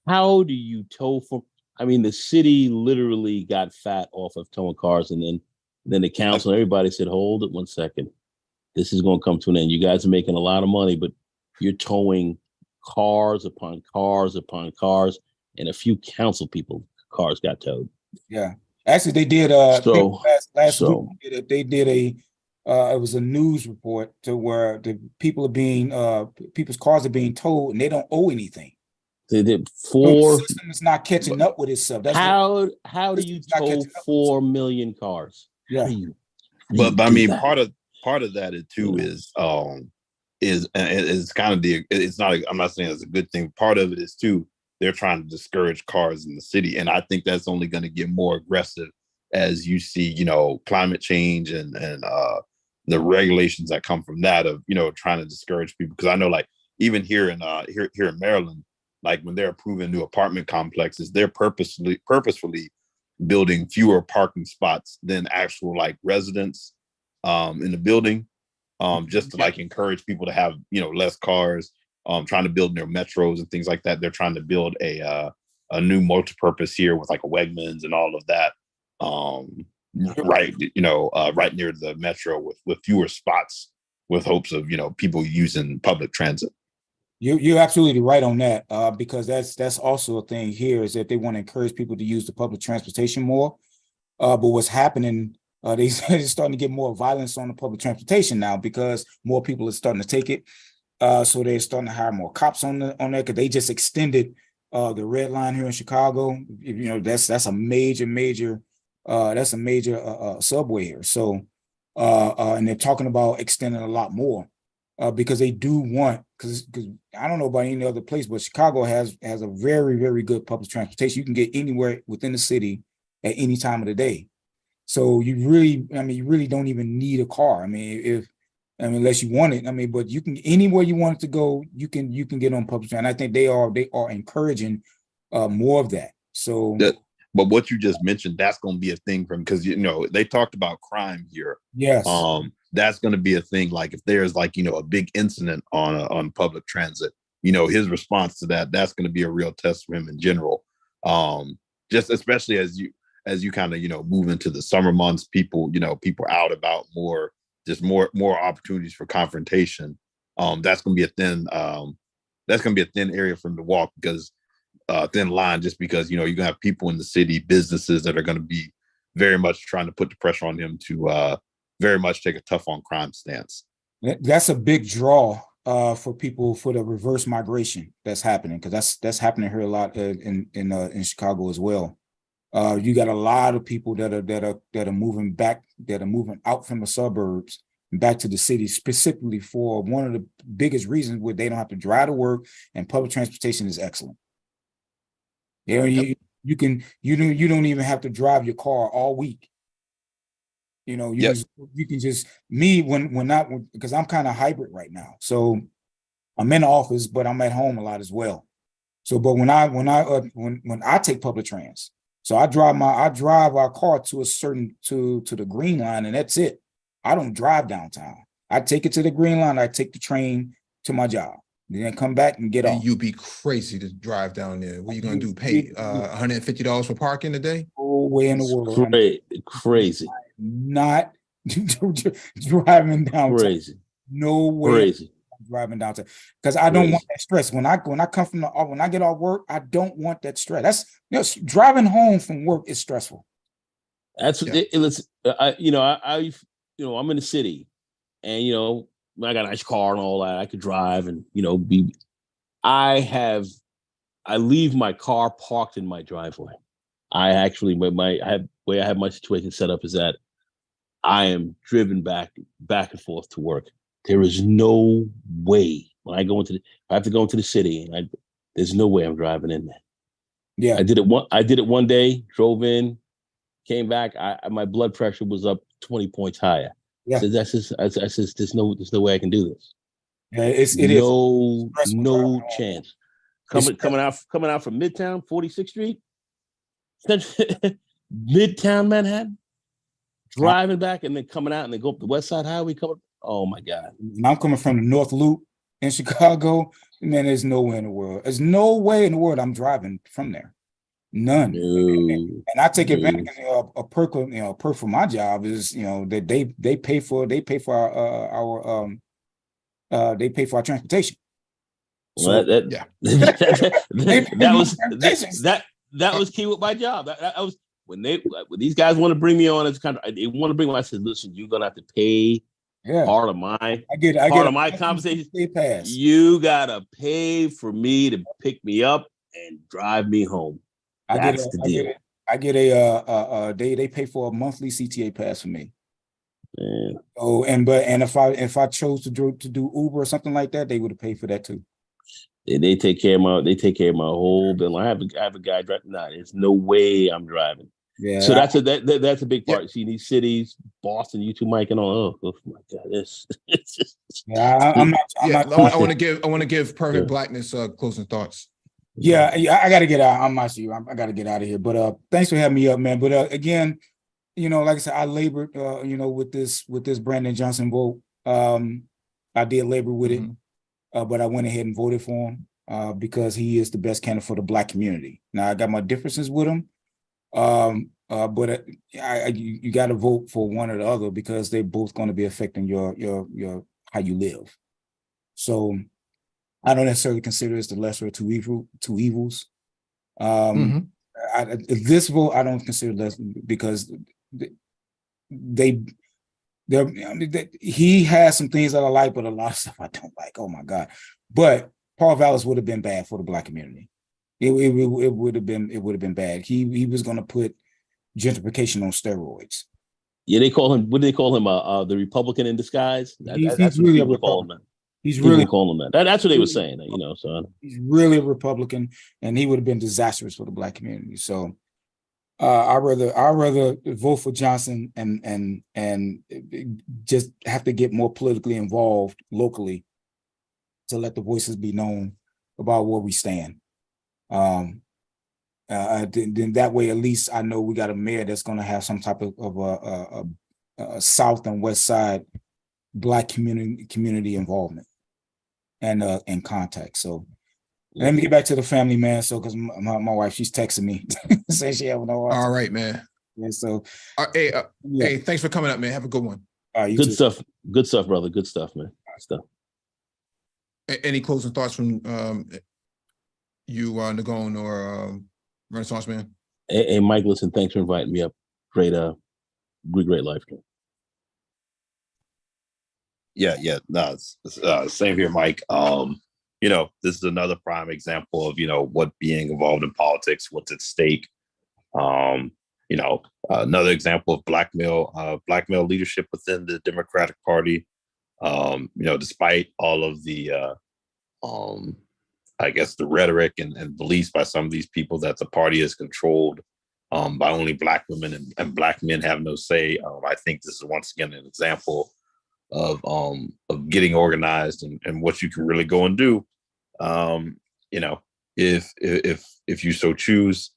how do you tow from I mean, the city literally got fat off of towing cars, and then the council and everybody said, hold it 1 second. This is going to come to an end. You guys are making a lot of money, but you're towing cars upon cars upon cars, and a few council people cars got towed. Yeah. Actually, they did last week they did a it was a news report to where the people are being people's cars are being towed and they don't owe anything. They did the system is not catching up with itself. That's how do you tow 4 million cars? Yeah. But I mean, part of that too is kind of it's not, I'm not saying it's a good thing. Part of it is too, they're trying to discourage cars in the city. And I think that's only going to get more aggressive as you see, you know, climate change and the regulations that come from that of, you know, trying to discourage people. Because I know, like, even here in Maryland, like when they're approving new apartment complexes, they're purposefully building fewer parking spots than actual like residents in the building, just to like encourage people to have, you know, less cars, trying to build near metros and things like that. They're trying to build a new multi-purpose here with like a Wegmans and all of that, right, you know, right near the metro with fewer spots, with hopes of, you know, people using public transit. You're absolutely right on that, because that's also a thing here, is that they want to encourage people to use the public transportation more. But what's happening, they're starting to get more violence on the public transportation now because more people are starting to take it. So they're starting to hire more cops on there, because they just extended the red line here in Chicago. You know, that's a major subway here. So and they're talking about extending a lot more. Because they do want, because I don't know about any other place, but Chicago has a very, very good public transportation. You can get anywhere within the city at any time of the day. So you really don't even need a car. Unless you want it. But you can, anywhere you want it to go, you can get on public transit. And I think they are encouraging more of that. So but what you just mentioned, that's going to be a thing because, you know, they talked about crime here. Yes. That's going to be a thing. Like if there's like, you know, a big incident on public transit, you know, his response to that's going to be a real test for him in general. Just especially as you kind of, you know, move into the summer months, people are out about more, just more opportunities for confrontation. That's going to be a thin area for him to walk, because thin line, just because, you know, you're gonna have people in the city, businesses that are going to be very much trying to put the pressure on him to very much take a tough on crime stance. That's a big draw for people, for the reverse migration that's happening, because that's happening here a lot in Chicago as well. You got a lot of people that are moving back, that are moving out from the suburbs back to the city, specifically for one of the biggest reasons, where they don't have to drive to work and public transportation is excellent. You know, you don't even have to drive your car all week. You know, you can just because I'm kind of hybrid right now. So I'm in the office, but I'm at home a lot as well. So, but when I take public trans, so I drive our car to the Green Line, and that's it. I don't drive downtown. I take it to the Green Line. I take the train to my job, then come back and get off. You'd be crazy to drive down there. What are you going to do? Pay $150 for parking a day? No way in the world. Crazy. Not driving downtown. Crazy. No way. Crazy. Driving downtown, because I don't want that stress. When I come from when I get off work, I don't want that stress. That's driving home from work is stressful. That's I'm in the city, and you know, I got a nice car and all that. I could drive, and you know, I leave my car parked in my driveway. I actually, way I have my situation set up is that I am driven back and forth to work. There is no way when I have to go into the city, and there's no way I'm driving in there. Yeah, I did it one day, drove in, came back. My blood pressure was up 20 points higher. Yeah, so there's no way I can do this. Yeah, it is no chance. Coming out from Midtown 46th Street, Midtown Manhattan, driving back and then coming out and then go up the West Side Highway. Oh my God! I'm coming from the North Loop in Chicago, and then there's no way in the world. There's no way in the world I'm driving from there. None. No. And I take advantage of a perk. A perk for my job is that they pay for they pay for our transportation. So Yeah. that was key with my job. That was when these guys want to bring me on as they want to bring me. I said, listen, you're gonna have to pay part of my part of my compensation. You gotta pay for me to pick me up and drive me home. That's the deal. I get they pay for a monthly CTA pass for me. Yeah. Oh, and if I chose to do Uber or something like that, they would have paid for that too. They take care of my whole bill. I have a guy driving. Nah, there's no way I'm driving. Yeah. So that's a big part. Yeah. See these cities, Boston, you too, Mike, and all. Oh my God, it's just. Yeah, I'm not. I want to give Perfect Blackness closing thoughts. Yeah, I got to get out. I got to get out of here. But thanks for having me up, man. But again, like I said, I labored, with this Brandon Johnson vote. I did labor with it. But I went ahead and voted for him because he is the best candidate for the Black community. Now I got my differences with him, but you got to vote for one or the other because they're both going to be affecting your how you live. So I don't necessarily consider this the lesser of two evils. This vote I don't consider less because he has some things that I like, but a lot of stuff I don't like. Oh my God! But Paul Vallis would have been bad for the Black community. It would have been bad. He was going to put gentrification on steroids. Yeah, they call him. What do they call him? The Republican in disguise. He's really a Republican. He's really calling him that. That's what they were saying. So he's really a Republican, and he would have been disastrous for the Black community. So. I rather vote for Johnson and just have to get more politically involved locally to let the voices be known about where we stand. Then that way, at least I know we got a mayor that's going to have some type of a South and West Side Black community involvement and contact. So. Let me get back to the family, man. So, because my wife, she's texting me, saying she having no. All right, man. Yeah. So, hey, thanks for coming up, man. Have a good one. Good stuff. Good stuff, brother. Good stuff, man. Good stuff. Any closing thoughts from you, Nagone or Renaissance man? Hey, Mike. Listen, thanks for inviting me up. Great life. Yeah. No, same here, Mike. This is another prime example of, what being involved in politics, what's at stake. Another example of black male leadership within the Democratic Party. Despite all of the, I guess, the rhetoric and beliefs by some of these people that the party is controlled by only Black women and Black men have no say. I think this is once again an example of getting organized and what you can really go and do. If you so choose.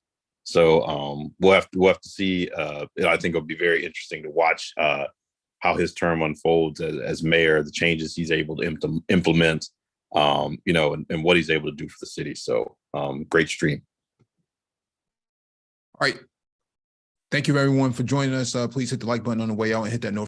So we'll have to see. I think it'll be very interesting to watch how his term unfolds as mayor, the changes he's able to implement, and what he's able to do for the city. So great stream. All right. Thank you everyone for joining us. Please hit the like button on the way out and hit that notification.